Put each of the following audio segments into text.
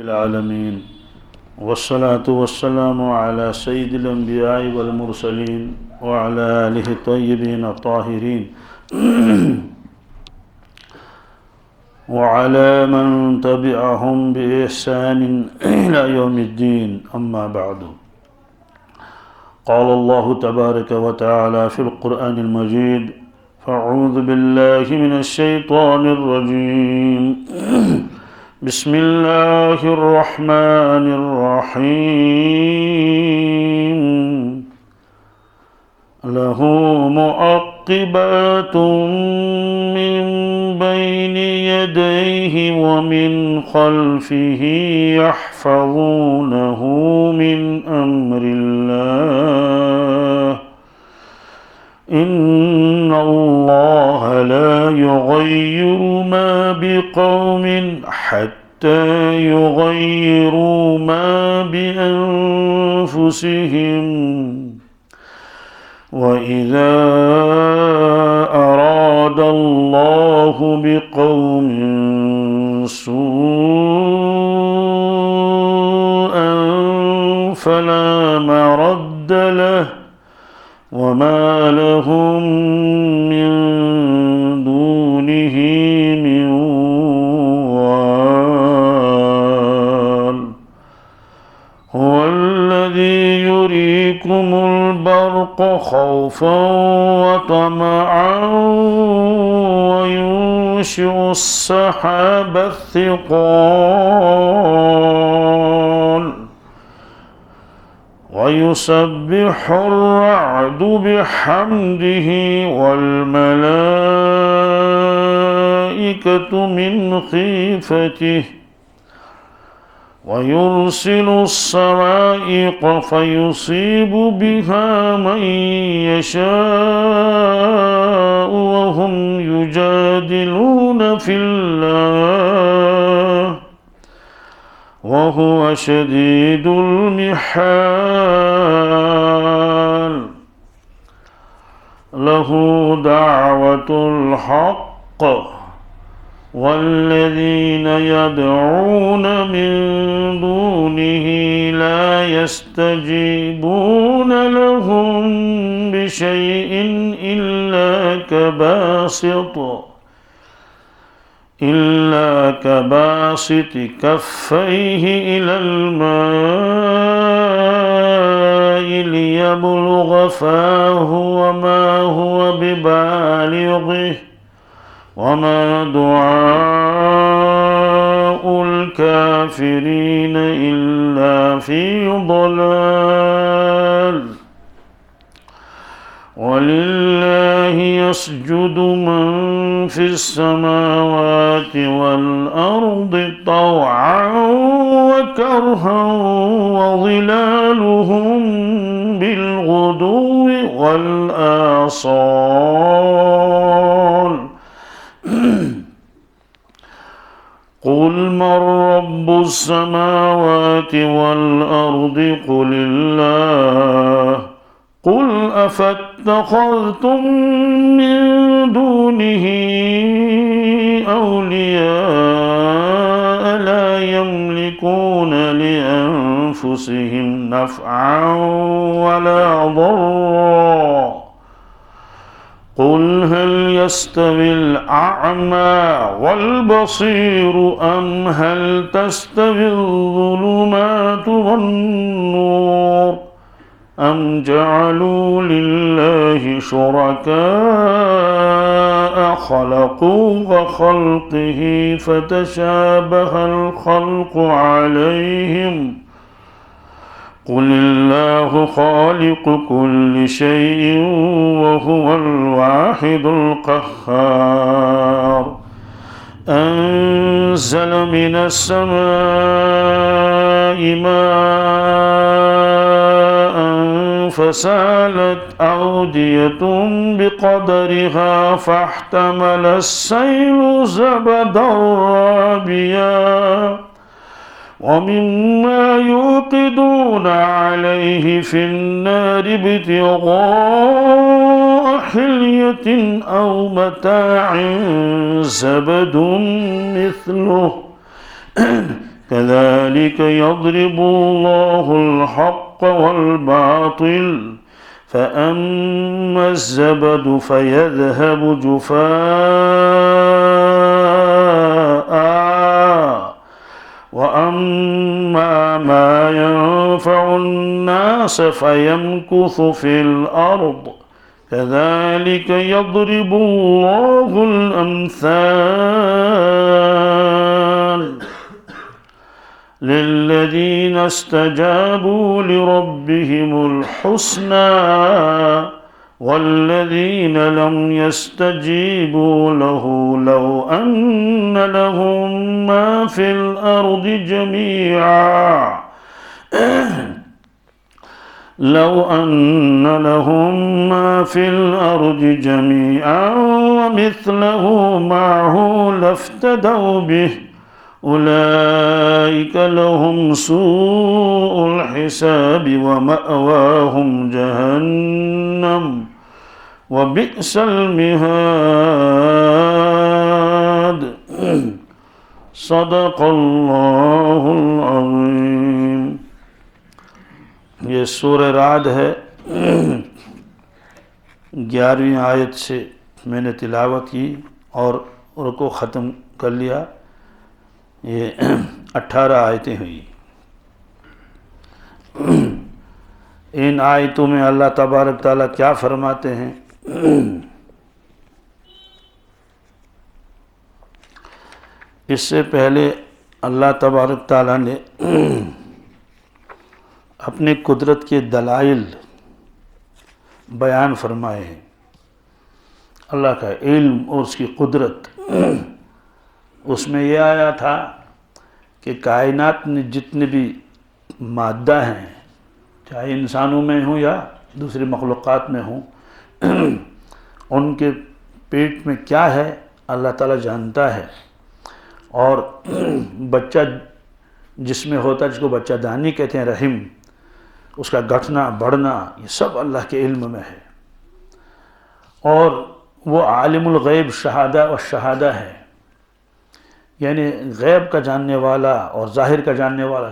العالمين والصلاة والسلام على سيد الأنبياء والمرسلين وعلى آله الطيبين الطاهرين وعلى من تبعهم بإحسان إلى يوم الدين أما بعد قال الله تبارك وتعالى في القرآن المجيد فأعوذ بالله من الشيطان الرجيم بسم الله الرحمن الرحيم له معقبات من بين يديه ومن خلفه يحفظونه من أمر الله إن الله لا يغير ما بقوم حتى يغيروا ما بأنفسهم وإذا أراد الله بقوم سوءا فلا مرد له وما لهم من دونه من وال هو الذي يريكم البرق خوفا وطمعا وينشئ السحاب الثقال ويسبح الرعد بحمده والملائكة من خيفته ويرسل الصواعق فيصيب بها من يشاء وهم يجادلون في الله وهو شديد المحال له دعوة الحق والذين يدعون من دونه لا يستجيبون لهم بشيء إلا كباسط كفيه إلى الماء ليبلغ فاه وما هو ببالغه وما دعاء الكافرين إلا في ضلال ولله يسجد من في السماوات والأرض طوعا وكرها وظلالهم بالغدو والآصال قل من رب السماوات والأرض قل الله قل أفاتخذتم من دونه أولياء لا يملكون لأنفسهم نفعا ولا ضرا قل هل يستوي الأعمى والبصير أم هل تستوي الظلمات والنور أم جعلوا لله شركاء خلقوا كخلقه فتشابه الخلق عليهم قل الله خالق كل شيء وهو الواحد القهار أنزل من السماء ماء فسالت أودية بقدرها فاحتمل السيل زبدا رابيا ومما يوقدون عليه في النار ابتغاء حلية أو متاع زبد مثله كذلك يضرب الله الحق والباطل فأما الزبد فيذهب جفاء وأما ما ينفع الناس فيمكث في الأرض كذلك يضرب الله الأمثال للذين استجابوا لربهم الحسنى والذين لم يستجيبوا له لو أن لهم ما في الأرض جميعا لو أن لهم ما في الأرض جميعا ومثله معه لافتدوا به أولئك لهم سوء الحساب ومأواهم جهنم وبئس المهاد صدق اللہ العظیم۔ یہ سورہ رعد ہے، 11ویں آیت سے میں نے تلاوت کی اور رکوع ختم کر لیا۔ یہ 18 آیتیں ہوئی۔ ان آیتوں میں اللہ تبارک تعالیٰ کیا فرماتے ہیں؟ اس سے پہلے اللہ تبارک تعالیٰ نے اپنے قدرت کے دلائل بیان فرمائے ہیں۔ اللہ کا علم اور اس کی قدرت، اس میں یہ آیا تھا کہ کائنات میں جتنے بھی مادہ ہیں، چاہے انسانوں میں ہوں یا دوسری مخلوقات میں ہوں، ان کے پیٹ میں کیا ہے اللہ تعالیٰ جانتا ہے۔ اور بچہ جس میں ہوتا ہے، جس کو بچہ دانی کہتے ہیں، رحم، اس کا گھٹنا بڑھنا، یہ سب اللہ کے علم میں ہے۔ اور وہ عالم الغیب شہادہ و شہادہ ہے، یعنی غیب کا جاننے والا اور ظاہر کا جاننے والا،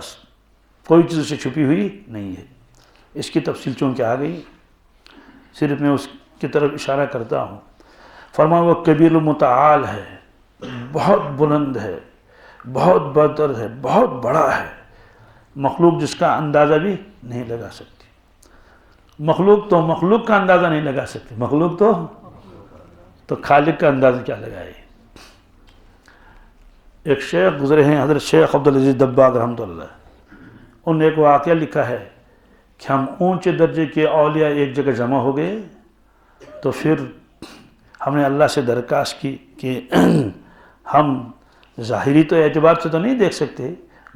کوئی چیز سے چھپی ہوئی نہیں ہے۔ اس کی تفصیل چونکہ آ گئی، صرف میں اس کی طرف اشارہ کرتا ہوں۔ فرمایا وہ کبیر المتعال ہے، بہت بلند ہے، بہت برتر ہے، بہت بڑا ہے، مخلوق جس کا اندازہ بھی نہیں لگا سکتی۔ مخلوق تو مخلوق کا اندازہ نہیں لگا سکتی، مخلوق تو خالق کا اندازہ کیا لگائے۔ ایک شیخ گزرے ہیں، حضرت شیخ عبدالعزیز دباغ رحمۃ اللہ، انہوں نے ایک واقعہ لکھا ہے کہ ہم اونچے درجے کے اولیاء ایک جگہ جمع ہو گئے، تو پھر ہم نے اللہ سے درخواست کی کہ ہم ظاہری تو اعتبار سے تو نہیں دیکھ سکتے،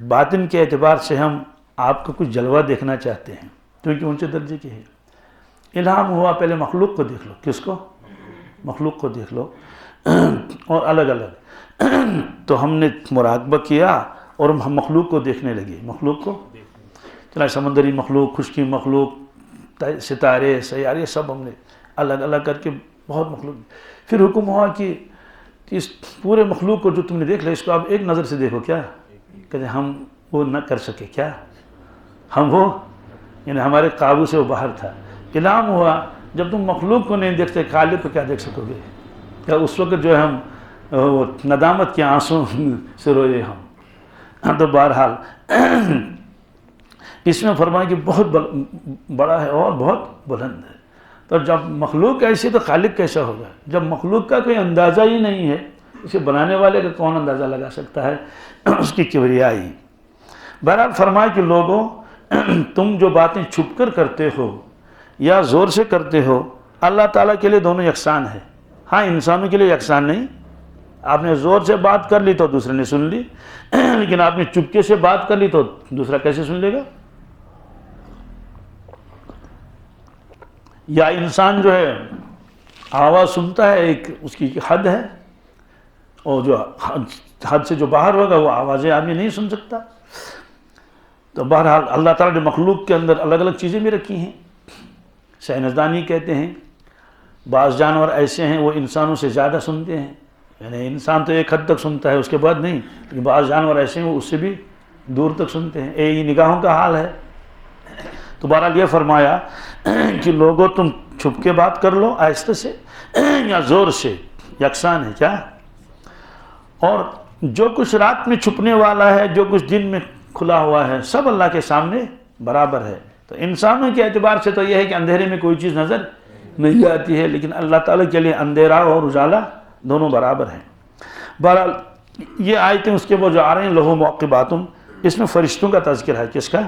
باطن کے اعتبار سے ہم آپ کو کچھ جلوہ دیکھنا چاہتے ہیں، کیونکہ اونچے درجے کے ہیں۔ الہام ہوا پہلے مخلوق کو دیکھ لو۔ کس کو؟ مخلوق کو دیکھ لو، اور الگ الگ۔ تو ہم نے مراقبہ کیا اور ہم مخلوق کو دیکھنے لگے، مخلوق کو، چنانچہ سمندری مخلوق، خشکی مخلوق، ستارے، سیارے، سب ہم نے الگ الگ کر کے بہت مخلوق۔ پھر حکم ہوا کہ اس پورے مخلوق کو جو تم نے دیکھ لیا، اس کو آپ ایک نظر سے دیکھو۔ کیا کہتے ہم وہ نہ کر سکے، کیا ہم وہ، یعنی ہمارے قابو سے وہ باہر تھا۔ الہام ہوا جب تم مخلوق کو نہیں دیکھتے، خالق کو کیا دیکھ سکو گے؟ کیا اس وقت جو ہے ہم ندامت کے آنسوں سے روئے ہم۔ تو بہرحال اس میں فرمایا کہ بہت بڑا ہے اور بہت بلند ہے۔ تو جب مخلوق ایسی تو خالق کیسا ہوگا؟ جب مخلوق کا کوئی اندازہ ہی نہیں ہے، اسے بنانے والے کا کون اندازہ لگا سکتا ہے اس کی کبریائی۔ بہرحال فرمایا کہ لوگوں، تم جو باتیں چھپ کر کرتے ہو یا زور سے کرتے ہو، اللہ تعالیٰ کے لیے دونوں یکساں ہے۔ ہاں، انسانوں کے لیے یکساں نہیں۔ آپ نے زور سے بات کر لی تو دوسرے نے سن لی، لیکن آپ نے چپکے سے بات کر لی تو دوسرا کیسے سن لے گا؟ یا انسان جو ہے آواز سنتا ہے، ایک اس کی حد ہے، اور جو حد سے جو باہر ہوگا وہ آوازیں آدمی نہیں سن سکتا۔ تو بہرحال اللہ تعالیٰ نے مخلوق کے اندر الگ الگ چیزیں بھی رکھی ہیں۔ سائنسدانی کہتے ہیں بعض جانور ایسے ہیں وہ انسانوں سے زیادہ سنتے ہیں، یعنی انسان تو ایک حد تک سنتا ہے، اس کے بعد نہیں، لیکن بعض جانور ایسے ہیں وہ اس سے بھی دور تک سنتے ہیں. یہ نگاہوں کا حال ہے. تو بہرحال یہ فرمایا کہ لوگوں تم چھپ کے بات کر لو آہستہ سے یا زور سے، یکساں ہے کیا. اور جو کچھ رات میں چھپنے والا ہے، جو کچھ دن میں کھلا ہوا ہے، سب اللہ کے سامنے برابر ہے. تو انسانوں کے اعتبار سے تو یہ ہے کہ اندھیرے میں کوئی چیز نظر نہیں آتی ہے، لیکن اللہ تعالیٰ کے لیے اندھیرا اور اجالا دونوں برابر ہیں. بہرحال یہ آیتیں اس کے وہ جو آ رہے ہیں لہو معقباتن، اس میں فرشتوں کا تذکر ہے. کس کا؟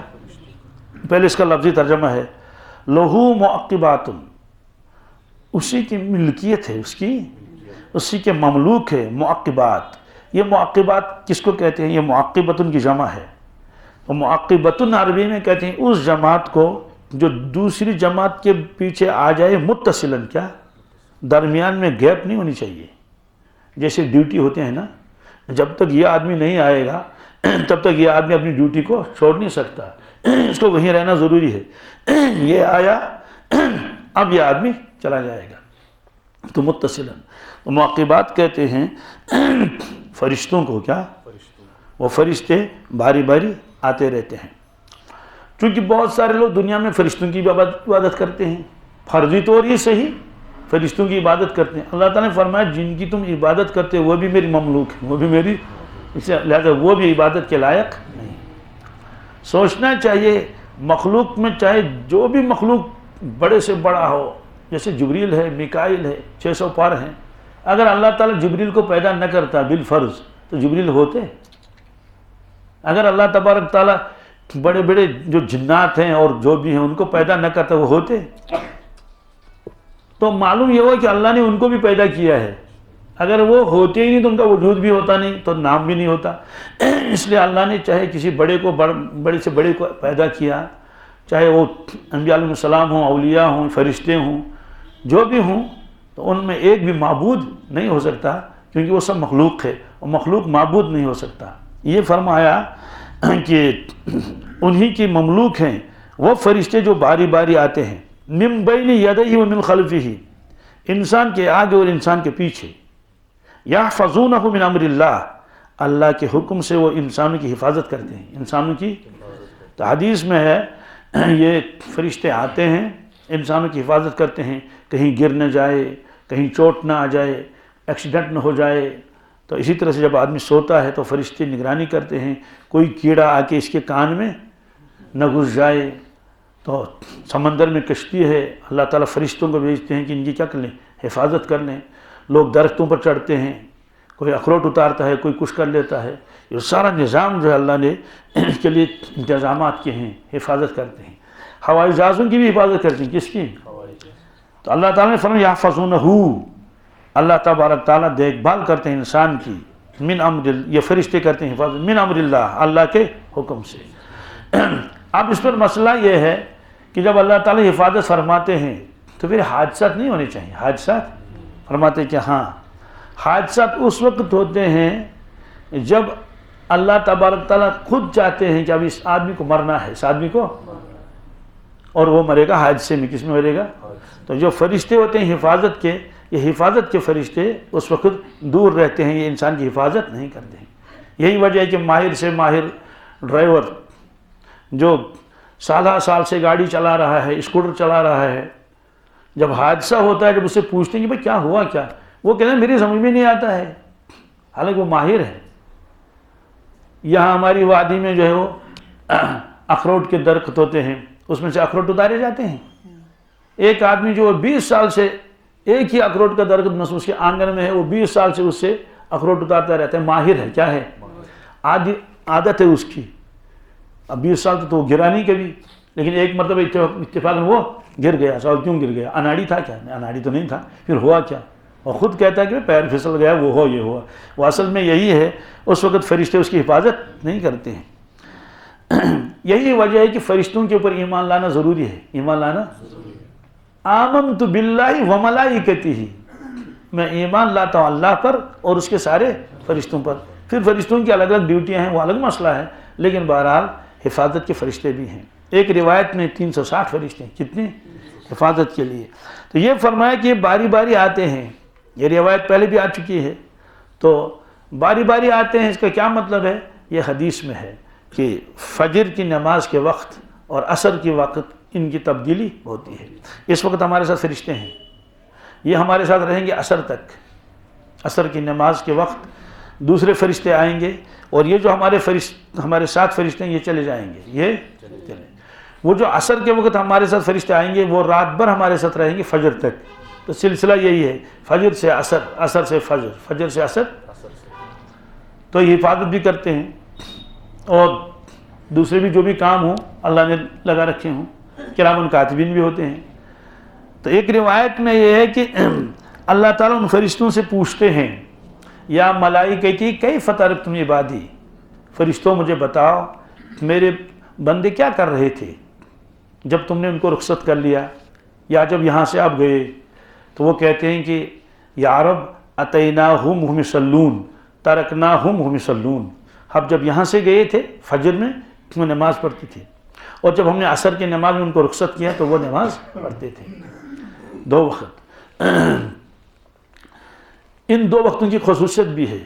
پہلے اس کا لفظی ترجمہ ہے لہو معقباتن، اسی کی ملکیت ہے، اسی کے مملوک ہے معقبات. یہ معقبات کس کو کہتے ہیں؟ یہ معقبتن کی جمع ہے. اور معقبتن عربی میں کہتے ہیں اس جماعت کو جو دوسری جماعت کے پیچھے آ جائے متصلاً، کیا درمیان میں گیپ نہیں ہونی چاہیے. جیسے ڈیوٹی ہوتے ہیں نا، جب تک یہ آدمی نہیں آئے گا تب تک یہ آدمی اپنی ڈیوٹی کو چھوڑ نہیں سکتا، اس کو وہیں رہنا ضروری ہے. یہ آیا اب یہ آدمی چلا جائے گا. تو متصلاً تو معقبات کہتے ہیں فرشتوں کو. کیا؟ وہ فرشتے باری باری آتے رہتے ہیں. چونکہ بہت سارے لوگ دنیا میں فرشتوں کی عبادت کرتے ہیں، فرضی طور ہی صحیح فرشتوں کی عبادت کرتے ہیں. اللہ تعالیٰ نے فرمایا جن کی تم عبادت کرتے وہ بھی میری مملوک ہیں، وہ بھی میری، لہذا وہ بھی عبادت کے لائق نہیں. سوچنا چاہیے مخلوق میں چاہے جو بھی مخلوق بڑے سے بڑا ہو، جیسے جبریل ہے، میکائیل ہے، 600 پار ہیں، اگر اللہ تعالیٰ جبریل کو پیدا نہ کرتا بالفرض تو جبریل ہوتے؟ اگر اللہ تبارک تعالیٰ بڑے بڑے جو جنات ہیں اور جو بھی ہیں ان کو پیدا نہ کرتا وہ ہوتے؟ تو معلوم یہ ہوا کہ اللہ نے ان کو بھی پیدا کیا ہے. اگر وہ ہوتے ہی نہیں تو ان کا وجود بھی ہوتا نہیں، تو نام بھی نہیں ہوتا. اس لیے اللہ نے چاہے کسی بڑے کو بڑے سے بڑے کو پیدا کیا، چاہے وہ انبیاء علیہ السلام ہوں، اولیاء ہوں، فرشتے ہوں، جو بھی ہوں، تو ان میں ایک بھی معبود نہیں ہو سکتا، کیونکہ وہ سب مخلوق ہے اور مخلوق معبود نہیں ہو سکتا. یہ فرمایا کہ انہی کی مملوک ہیں وہ فرشتے جو باری باری آتے ہیں، من بین یدیہ ومن خلفہ، انسان کے آگے اور انسان کے پیچھے، یحفظونہ من امر اللہ، اللہ کے حکم سے وہ انسانوں کی حفاظت کرتے ہیں. انسانوں کی تو حدیث میں ہے یہ فرشتے آتے ہیں انسانوں کی حفاظت کرتے ہیں، کہیں گر نہ جائے، کہیں چوٹ نہ آ جائے، ایکسیڈنٹ نہ ہو جائے. تو اسی طرح سے جب آدمی سوتا ہے تو فرشتے نگرانی کرتے ہیں کوئی کیڑا آ کے اس کے کان میں نہ گھس جائے. تو سمندر میں کشتی ہے، اللہ تعالیٰ فرشتوں کو بھیجتے ہیں کہ ان کی کیا کر لیں، حفاظت کر لیں. لوگ درختوں پر چڑھتے ہیں، کوئی اخروٹ اتارتا ہے، کوئی کچھ کر لیتا ہے. یہ سارا نظام جو ہے اللہ نے اس کے لیے انتظامات کے ہیں، حفاظت کرتے ہیں. ہوائی جہازوں کی بھی حفاظت کرتے ہیں. کس کی؟ تو اللہ تعالیٰ نے فرمایا یحفظونہ، اللہ تبارک تعالیٰ دیکھ بھال کرتے ہیں انسان کی، من امر، یہ فرشتے کرتے ہیں حفاظت من امر اللہ، اللہ کے حکم سے. اب اس پر مسئلہ یہ ہے کہ جب اللہ تعالیٰ حفاظت فرماتے ہیں تو پھر حادثات نہیں ہونے چاہیے. حادثات فرماتے ہیں کہ ہاں حادثات اس وقت ہوتے ہیں جب اللہ تبارک تعالیٰ خود چاہتے ہیں کہ اب اس آدمی کو مرنا ہے، اس آدمی کو، اور وہ مرے گا حادثے میں. کس میں مرے گا؟ تو جو فرشتے ہوتے ہیں حفاظت کے، یہ حفاظت کے فرشتے اس وقت دور رہتے ہیں، یہ انسان کی حفاظت نہیں کرتے ہیں. یہی وجہ ہے کہ ماہر سے ماہر ڈرائیور جو سالہ سال سے گاڑی چلا رہا ہے، اسکوٹر چلا رہا ہے، جب حادثہ ہوتا ہے، جب اس سے پوچھتے ہیں کہ بھائی کیا ہوا کیا، وہ کہتے ہیں میری سمجھ میں نہیں آتا ہے، حالانکہ وہ ماہر ہے. یہاں ہماری وادی میں جو ہے وہ اخروٹ کے درخت ہوتے ہیں، اس میں سے اخروٹ اتارے جاتے ہیں. ایک آدمی جو 20 سال سے ایک ہی اخروٹ کا درخت مثلا اس کے آنگن میں ہے، وہ 20 سال سے اس سے اخروٹ اتارتا رہتا ہے، ماہر ہے. کیا ہے؟ عادت ہے اس کی. اب 20 سال تو وہ گرا نہیں کبھی، لیکن ایک مرتبہ اتفاقاً وہ گر گیا. سوال کیوں گر گیا؟ اناڑی تھا کیا؟ اناڑی تو نہیں تھا. پھر ہوا کیا؟ اور خود کہتا ہے کہ پیر پھسل گیا، وہ ہو یہ ہوا. وہ اصل میں یہی ہے، اس وقت فرشتے اس کی حفاظت نہیں کرتے ہیں. یہی وجہ ہے کہ فرشتوں کے اوپر ایمان لانا ضروری ہے. ایمان لانا، آمنت باللہ وملائکتہ، میں ایمان لاتا ہوں اللہ پر اور اس کے سارے فرشتوں پر. پھر فرشتوں کی الگ الگ ڈیوٹیاں ہیں، وہ الگ مسئلہ ہے، لیکن بہرحال حفاظت کے فرشتے بھی ہیں. ایک روایت میں 360 فرشتے ہیں. کتنے؟ حفاظت کے لیے. تو یہ فرمایا کہ یہ باری باری آتے ہیں. یہ روایت پہلے بھی آ چکی ہے. تو باری باری آتے ہیں، اس کا کیا مطلب ہے؟ یہ حدیث میں ہے کہ فجر کی نماز کے وقت اور عصر کے وقت ان کی تبدیلی ہوتی ہے۔ اس وقت ہمارے ساتھ فرشتے ہیں، یہ ہمارے ساتھ رہیں گے عصر تک، عصر کی نماز کے وقت دوسرے فرشتے آئیں گے، اور یہ جو ہمارے ساتھ فرشتے ہیں یہ چلے جائیں گے، یہ چلے۔ وہ جو عصر کے وقت ہمارے ساتھ فرشتے آئیں گے وہ رات بھر ہمارے ساتھ رہیں گے فجر تک۔ تو سلسلہ یہی ہے، فجر سے عصر، عصر سے فجر، فجر سے عصر، تو یہ حفاظت بھی کرتے ہیں، اور دوسرے بھی جو بھی کام ہوں اللہ نے لگا رکھے ہوں، کرام کاتبین بھی ہوتے ہیں۔ تو ایک روایت میں یہ ہے کہ اللہ تعالیٰ ان فرشتوں سے پوچھتے ہیں، یا ملائکتی کیف ترکتم عبادی، فرشتوں مجھے بتاؤ میرے بندے کیا کر رہے تھے جب تم نے ان کو رخصت کر لیا، یا جب یہاں سے آپ گئے؟ تو وہ کہتے ہیں کہ یا رب اتیناہم ہم یصلون ترکناہم ہم یصلون، ہم جب یہاں سے گئے تھے فجر میں وہ نماز پڑھتی تھی، اور جب ہم نے عصر کی نماز میں ان کو رخصت کیا تو وہ نماز پڑھتے تھے، 2 وقت۔ ان 2 وقتوں کی خصوصیت بھی ہے،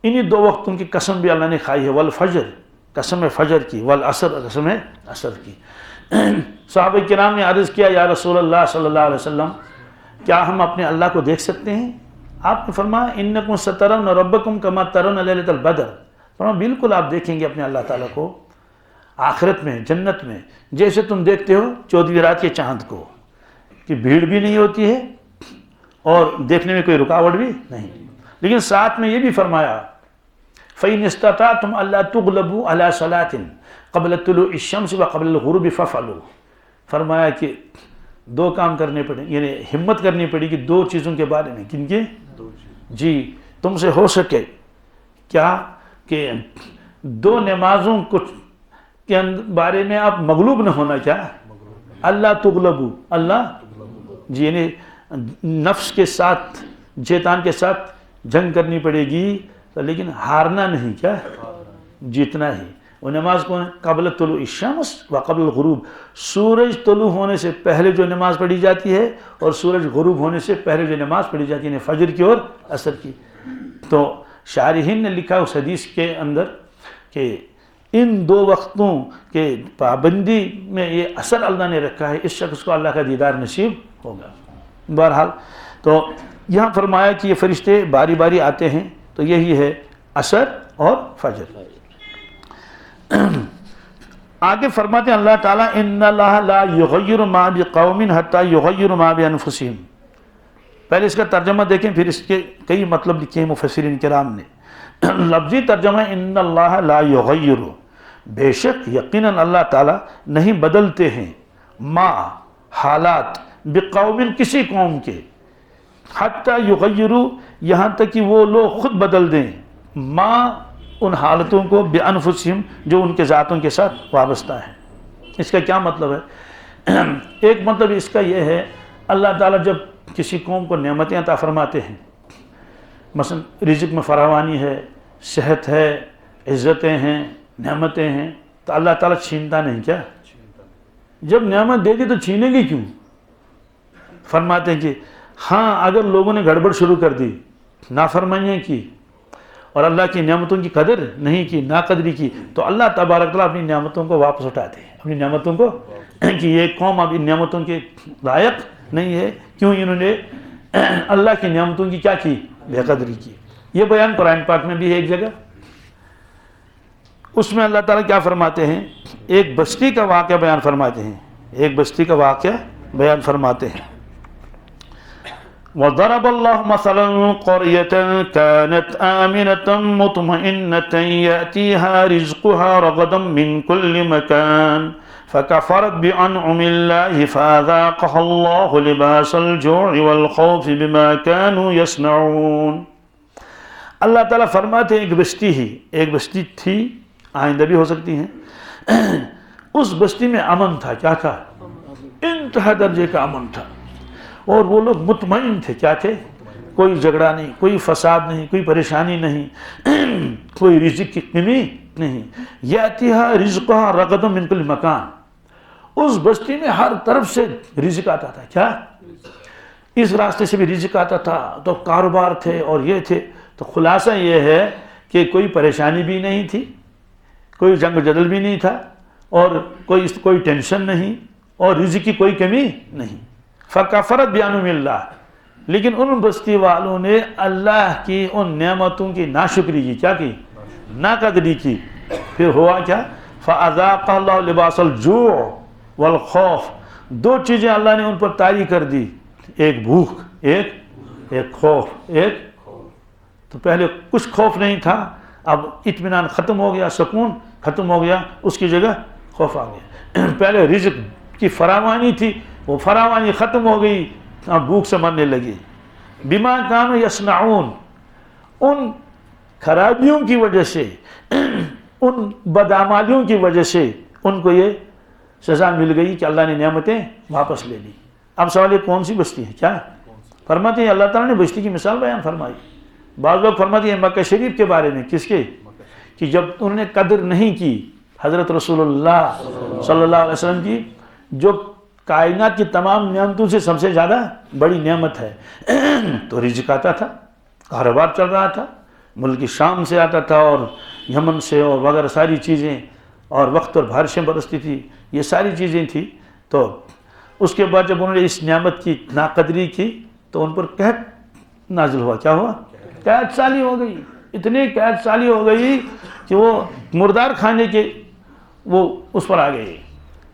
انہی 2 وقتوں کی قسم بھی اللہ نے کھائی ہے، والفجر، قسم ہے فجر کی، والعصر، قسم ہے عصر کی۔ صحابہ کرام نے عرض کیا یا رسول اللہ صلی اللہ علیہ وسلم کیا ہم اپنے اللہ کو دیکھ سکتے ہیں؟ آپ نے فرمایا انکم سترون ربکم کما ترون لیلۃ البدر، فرمایا بالکل آپ دیکھیں گے اپنے اللہ تعالیٰ کو آخرت میں، جنت میں، جیسے تم دیکھتے ہو 14ویں رات کے چاند کو، کہ بھیڑ بھی نہیں ہوتی ہے اور دیکھنے میں کوئی رکاوٹ بھی نہیں۔ لیکن ساتھ میں یہ بھی فرمایا فَإِنِ اسْتَطَعْتُمْ أَلَّا تُغْلَبُوا عَلَى صَلَاةٍ قَبْلَ طُلُوعِ الشَّمْسِ وَقَبْلَ الْغُرُوبِ فَافْعَلُوا، فرمایا کہ 2 کام کرنے پڑیں، یعنی ہمت کرنی پڑے گی 2 چیزوں کے بارے میں۔ کن کے؟ جی، تم سے ہو سکے کیا کہ 2 نمازوں کے بارے میں آپ مغلوب نہ ہونا، کیا؟ اللہ تغلبو، اللہ جی، یعنی نفس کے ساتھ، شیطان کے ساتھ جنگ کرنی پڑے گی، لیکن ہارنا نہیں، کیا؟ جیتنا ہی۔ وہ نماز کون ہے؟ قبل طلوع الشمس و قبل الغروب، سورج طلوع ہونے سے پہلے جو نماز پڑھی جاتی ہے اور سورج غروب ہونے سے پہلے جو نماز پڑھی جاتی ہے، فجر کی اور عصر کی۔ تو شارحین نے لکھا اس حدیث کے اندر کہ ان 2 وقتوں کے پابندی میں یہ اثر اللہ نے رکھا ہے، اس شخص کو اللہ کا دیدار نصیب ہوگا۔ بہرحال تو یہاں فرمایا کہ یہ فرشتے باری باری آتے ہیں، تو یہی ہے عصر اور فجر۔ آگے فرماتے ہیں اللہ تعالیٰ ان اللہ لا یغیر ما بقوم حتی یغیر ما بانفسہم۔ پہلے اس کا ترجمہ دیکھیں، پھر اس کے کئی مطلب لکھے ہیں مفسرین کرام نے۔ لفظی ترجمہ ان اللہ لا یغیر، بے شک یقیناً اللہ تعالیٰ نہیں بدلتے ہیں، ما حالات، بقوم کسی قوم کے، حتی یغیروا یہاں تک کہ وہ لوگ خود بدل دیں، ما ان حالتوں کو بانفسہم جو ان کے ذاتوں کے ساتھ وابستہ ہیں۔ اس کا کیا مطلب ہے؟ ایک مطلب اس کا یہ ہے اللہ تعالیٰ جب کسی قوم کو نعمتیں عطا فرماتے ہیں، مثلا رزق میں فراوانی ہے، صحت ہے، عزتیں ہیں، نعمتیں ہیں، تو اللہ تعالیٰ چھینتا نہیں، کیا؟ جب نعمت دے دی تو چھینے گی کیوں؟ فرماتے ہیں کہ ہاں اگر لوگوں نے گڑبڑ شروع کر دی، نافرمانیاں کی اور اللہ کی نعمتوں کی قدر نہیں کی، ناقدری کی، تو اللہ تبارک تعالیٰ اپنی نعمتوں کو واپس اٹھاتے ہیں، اپنی نعمتوں کو، کہ یہ قوم اب ان نعمتوں کے لائق نہیں ہے، کیوں انہوں نے اللہ کی نعمتوں کی کیا کی؟ بے قدری کی۔ یہ بیان قرآن پاک میں بھی ہے ایک جگہ، اس میں اللہ تعالیٰ کیا فرماتے ہیں؟ ایک بستی کا واقعہ بیان فرماتے ہیں، ایک بستی کا واقعہ بیان فرماتے ہیں۔ وَضَرَبَ اللَّهُ مَثَلًا قَرْيَةً كَانَتْ آمِنَةً مُطْمَئِنَّةً يَأْتِيهَا رِزْقُهَا رَغَدًا مِّن كُلِّ مَكَانٍ فَكَفَرَتْ بِأَنْعُمِ اللَّهِ فَأَذَاقَهَا اللَّهُ لِبَاسَ الْجُوعِ وَالْخَوْفِ بِمَا كَانُوا يَصْنَعُونَ۔ اللہ تعالیٰ فرماتے ہیں ایک بستی تھی، آئندہ بھی ہو سکتی ہیں، اس بستی میں امن تھا، کیا تھا؟ انتہا درجے کا امن تھا، اور وہ لوگ مطمئن تھے، کیا تھے؟ کوئی جھگڑا نہیں، کوئی فساد نہیں، کوئی پریشانی نہیں، کوئی رزق کی کمی نہیں۔ یاتیہا رزقہا رغدا من کل مکان، اس بستی میں ہر طرف سے رزق آتا تھا، کیا؟ اس راستے سے بھی رزق آتا تھا، تو کاروبار تھے اور یہ تھے۔ تو خلاصہ یہ ہے کہ کوئی پریشانی بھی نہیں تھی، کوئی جنگ جدل بھی نہیں تھا اور کوئی ٹینشن نہیں اور رزق کی کوئی کمی نہیں. فکفرت بانعم اللہ، لیکن ان بستی والوں نے اللہ کی ان نعمتوں کی ناشکری کی، کیا کی؟ ناقدری کی. پھر ہوا کیا؟ فَأَذَاقَ اللَّهُ لِبَاسَ الْجُوعِ وَالْخَوْفِ، دو چیزیں اللہ نے ان پر طاری کر دی، ایک بھوک، ایک خوف. تو پہلے کچھ خوف نہیں تھا، اب اطمینان ختم ہو گیا، سکون ختم ہو گیا، اس کی جگہ خوف آ گیا. پہلے رزق کی فراوانی تھی، وہ فراوانی ختم ہو گئی، اب بھوک سے مرنے لگی. بما کانوا یصنعون، ان خرابیوں کی وجہ سے، ان بدعمالیوں کی وجہ سے ان کو یہ سزا مل گئی کہ اللہ نے نعمتیں واپس لے لی. اب سوال یہ کون سی بستی ہے؟ کیا فرماتے ہیں اللہ تعالیٰ نے بستی کی مثال بیان فرمائی. بعض لوگ فرماتے ہیں مکہ شریف کے بارے میں. کس کے؟ کہ جب انہوں نے قدر نہیں کی حضرت رسول اللہ صلی اللہ علیہ وسلم کی، جو کائنات کی تمام نعمتوں سے سب سے زیادہ بڑی نعمت ہے، تو رزق آتا تھا، کاروبار چل رہا تھا، ملک شام سے آتا تھا اور یمن سے اور وغیرہ ساری چیزیں، اور وقت اور بارشیں برستی تھی، یہ ساری چیزیں تھیں. تو اس کے بعد جب انہوں نے اس نعمت کی ناقدری کی تو ان پر قحط نازل ہوا. کیا ہوا؟ قحط سالی ہو گئی. اتنی قحط سالی ہو گئی کہ وہ مردار کھانے کے وہ اس پر آ گئے.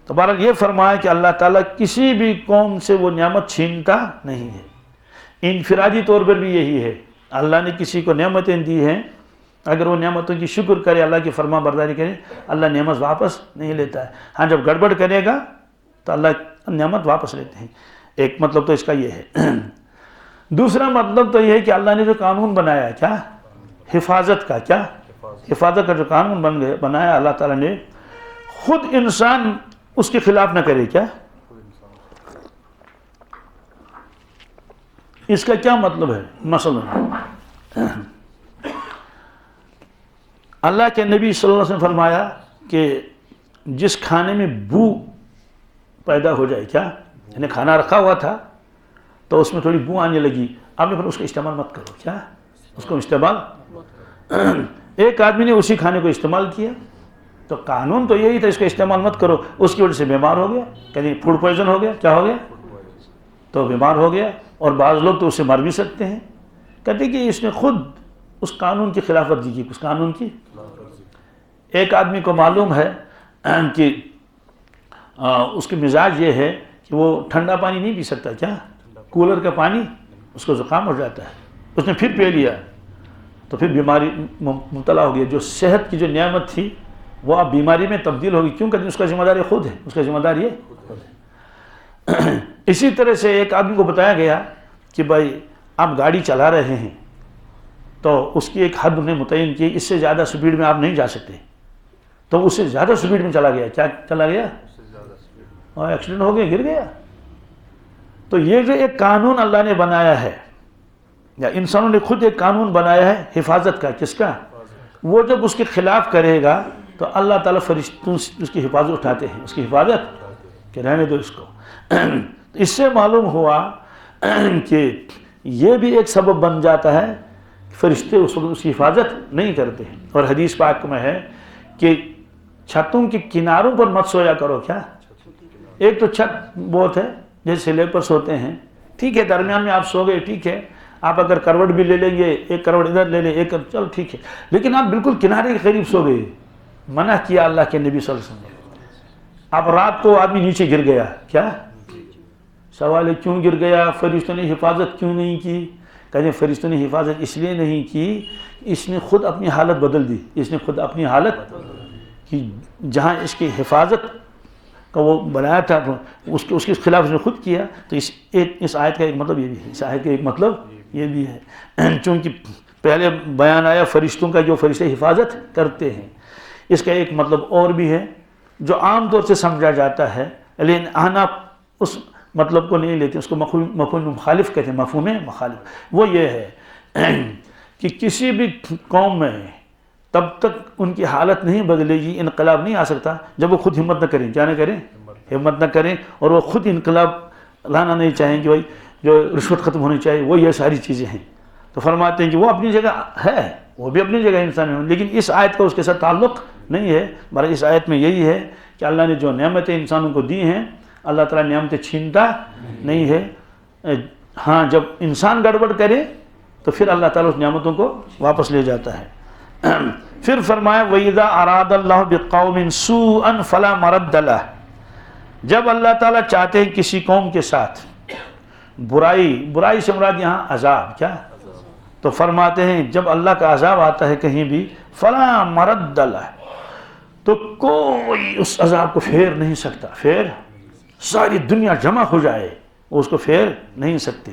تو بہرحال یہ فرمایا کہ اللہ تعالیٰ کسی بھی قوم سے وہ نعمت چھینتا نہیں ہے. انفرادی طور پر بھی یہی ہے، اللہ نے کسی کو نعمتیں دی ہیں، اگر وہ نعمتوں کی شکر کرے، اللہ کی فرما برداری کرے، اللہ نعمت واپس نہیں لیتا ہے. ہاں جب گڑبڑ کرے گا تو اللہ نعمت واپس لیتے ہیں. ایک مطلب تو اس کا یہ ہے. دوسرا مطلب تو یہ ہے کہ اللہ نے جو قانون بنایا، کیا؟ حفاظت کا. کیا؟ حفاظت کا جو قانون بنایا اللہ تعالیٰ نے، خود انسان اس کے خلاف نہ کرے. کیا اس کا کیا مطلب ہے؟ مثلا اللہ کے نبی صلی اللہ علیہ وسلم فرمایا کہ جس کھانے میں بو پیدا ہو جائے، کیا یعنی کھانا رکھا ہوا تھا تو اس میں تھوڑی بو آنے لگی، آپ نے پھر اس کا استعمال مت کرو. کیا اس کو استعمال؟ ایک آدمی نے اسی کھانے کو استعمال کیا تو قانون تو یہی تھا اس کا استعمال مت کرو، اس کی وجہ سے بیمار ہو گیا، کہیں فوڈ پوائزن ہو گیا. کیا ہو گیا؟ تو بیمار ہو گیا. اور بعض لوگ تو اسے مر بھی سکتے ہیں. کہتے کہ اس نے خود اس قانون کی خلاف ورزی کی. اس قانون کی، ایک آدمی کو معلوم ہے کہ اس کے مزاج یہ ہے کہ وہ ٹھنڈا پانی نہیں پی سکتا. کیا؟ کولر کا پانی اس کو زکام ہو جاتا ہے. اس نے پھر پی لیا تو پھر بیماری مبتلا ہو گیا. جو صحت کی جو نعمت تھی وہ اب بیماری میں تبدیل ہوگی. کیوں؟ کہ اس کا ذمہ دار یہ خود ہے، اس کا ذمہ دار یہ خود ہے. اسی طرح سے ایک آدمی کو بتایا گیا کہ بھائی آپ گاڑی چلا رہے ہیں تو اس کی ایک حد انہیں متعین کی، اس سے زیادہ سپیڈ میں آپ نہیں جا سکتے. تو اس سے زیادہ سپیڈ میں چلا گیا. کیا چلا گیا؟ اور ایکسیڈنٹ ہو گیا، گر گیا. تو یہ جو ایک قانون اللہ نے بنایا ہے، یا انسانوں نے خود ایک قانون بنایا ہے حفاظت کا. کس کا؟ وہ جب اس کے خلاف کرے گا تو اللہ تعالیٰ فرشتوں سے اس کی حفاظت اٹھاتے ہیں، اس کی حفاظت کہ رہنے دو اس کو. اس سے معلوم ہوا کہ یہ بھی ایک سبب بن جاتا ہے، فرشتے اس وقت اس کی حفاظت نہیں کرتے ہیں. اور حدیث پاک میں ہے کہ چھتوں کے کناروں پر مت سویا کرو. کیا؟ ایک تو چھت بہت ہے، جیسے سلیب پر سوتے ہیں، ٹھیک ہے، درمیان میں آپ سو گئے، ٹھیک ہے، آپ اگر کروٹ بھی لے لیں گے، ایک کروٹ ادھر لے لیں، ایک چل ٹھیک ہے، لیکن آپ بالکل کنارے کے قریب سو گئے. منع کیا اللہ کے نبی صلی اللہ علیہ وسلم نے. اب رات کو آدمی نیچے گر گیا. کیا سوال ہے کیوں گر گیا؟ فرشتوں نے حفاظت کیوں نہیں کی؟ کہتے ہیں فرشتوں نے حفاظت اس لیے نہیں کی، اس نے خود اپنی حالت بدل دی. اس نے خود اپنی حالت کہ جہاں اس کی حفاظت کا وہ بنایا تھا اس کے خلاف اس نے خود کیا. تو اس آیت کا ایک مطلب یہ بھی ہے، اس آیت کا ایک مطلب یہ بھی ہے، چونکہ پہلے بیان آیا فرشتوں کا جو فرشتے حفاظت کرتے ہیں. اس کا ایک مطلب اور بھی ہے جو عام طور سے سمجھا جاتا ہے، لیکن آنا اس مطلب کو نہیں لیتے، اس کو مفہوم مخالف کہتے ہیں. مفہوم مخالف وہ یہ ہے کہ کسی بھی قوم میں تب تک ان کی حالت نہیں بدلے گی، انقلاب نہیں آ سکتا جب وہ خود ہمت نہ کریں. کیا نہ کریں؟ ہمت نہ کریں. اور وہ خود انقلاب لانا نہیں چاہیں کہ بھائی جو رشوت ختم ہونی چاہیے، وہ یہ ساری چیزیں ہیں. تو فرماتے ہیں کہ وہ اپنی جگہ ہے، وہ بھی اپنی جگہ انسان ہے، لیکن اس آیت کا اس کے ساتھ تعلق نہیں ہے. مگر اس آیت میں یہی ہے کہ اللہ نے جو نعمتیں انسانوں کو دی ہیں اللہ تعالیٰ نعمتیں چھینتا نہیں ہے. ہاں جب انسان گڑبڑ کرے تو پھر اللہ تعالیٰ اس نعمتوں کو واپس لے جاتا ہے. پھر فرمایا وَإِذَا أَرَادَ اللَّهُ بِقَوْمٍ سُوءًا فَلَا مَرَدَّ لَهُ. جب اللہ تعالیٰ چاہتے ہیں کسی قوم کے ساتھ برائی سے مراد یہاں عذاب کیا، تو فرماتے ہیں جب اللہ کا عذاب آتا ہے کہیں بھی فَلَا مَرَدَّ لَهُ، تو کوئی اس عذاب کو پھیر نہیں سکتا. پھیر ساری دنیا جمع ہو جائے وہ اس کو پھیر نہیں سکتی.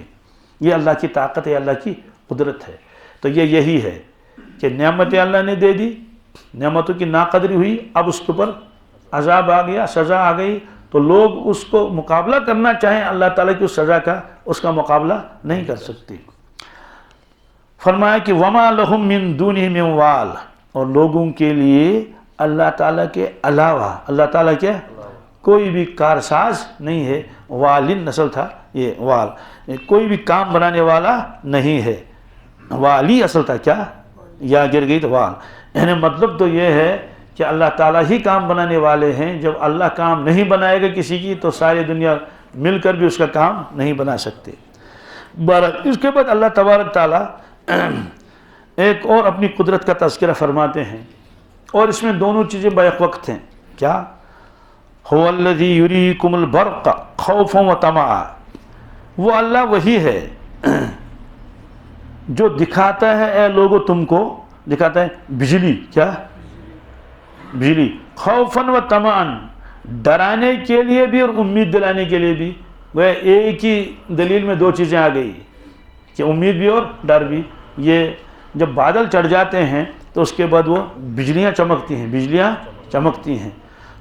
یہ اللہ کی طاقت ہے، اللہ کی قدرت ہے. تو یہی ہے کہ نعمتیں اللہ نے دے دی، نعمتوں کی ناقدری ہوئی، اب اس کے اوپر عذاب آ گیا، سزا آ گئی، تو لوگ اس کو مقابلہ کرنا چاہیں اللہ تعالیٰ کی اس سزا کا، اس کا مقابلہ نہیں کر سکتی. فرمایا کہ وَمَا لَهُم مِّن دُونِهِ مِن وَالٍ، اور لوگوں کے لیے اللہ تعالیٰ کے علاوہ، اللہ تعالیٰ کے کوئی بھی کارساز نہیں ہے. والن نسل تھا یہ وال، کوئی بھی کام بنانے والا نہیں ہے. والی اصل تھا کیا، یا گر گئی تو وال. یعنی مطلب تو یہ ہے کہ اللہ تعالیٰ ہی کام بنانے والے ہیں. جب اللہ کام نہیں بنائے گا کسی کی تو ساری دنیا مل کر بھی اس کا کام نہیں بنا سکتے. اس کے بعد اللہ تبارک تعالیٰ ایک اور اپنی قدرت کا تذکرہ فرماتے ہیں، اور اس میں دونوں چیزیں بیک وقت ہیں. کیا؟ هو الذی یریکم البرق خوفا وطمعا. وہ اللہ وہی ہے جو دکھاتا ہے اے لوگو تم کو، دکھاتا ہے بجلی. کیا؟ بجلی. خوفا وطمعا، ڈرانے کے لیے بھی اور امید دلانے کے لیے بھی. وہ ایک ہی دلیل میں دو چیزیں آ گئی کہ امید بھی اور ڈر بھی. یہ جب بادل چڑھ جاتے ہیں تو اس کے بعد وہ بجلیاں چمکتی ہیں، بجلیاں چمکتی ہیں.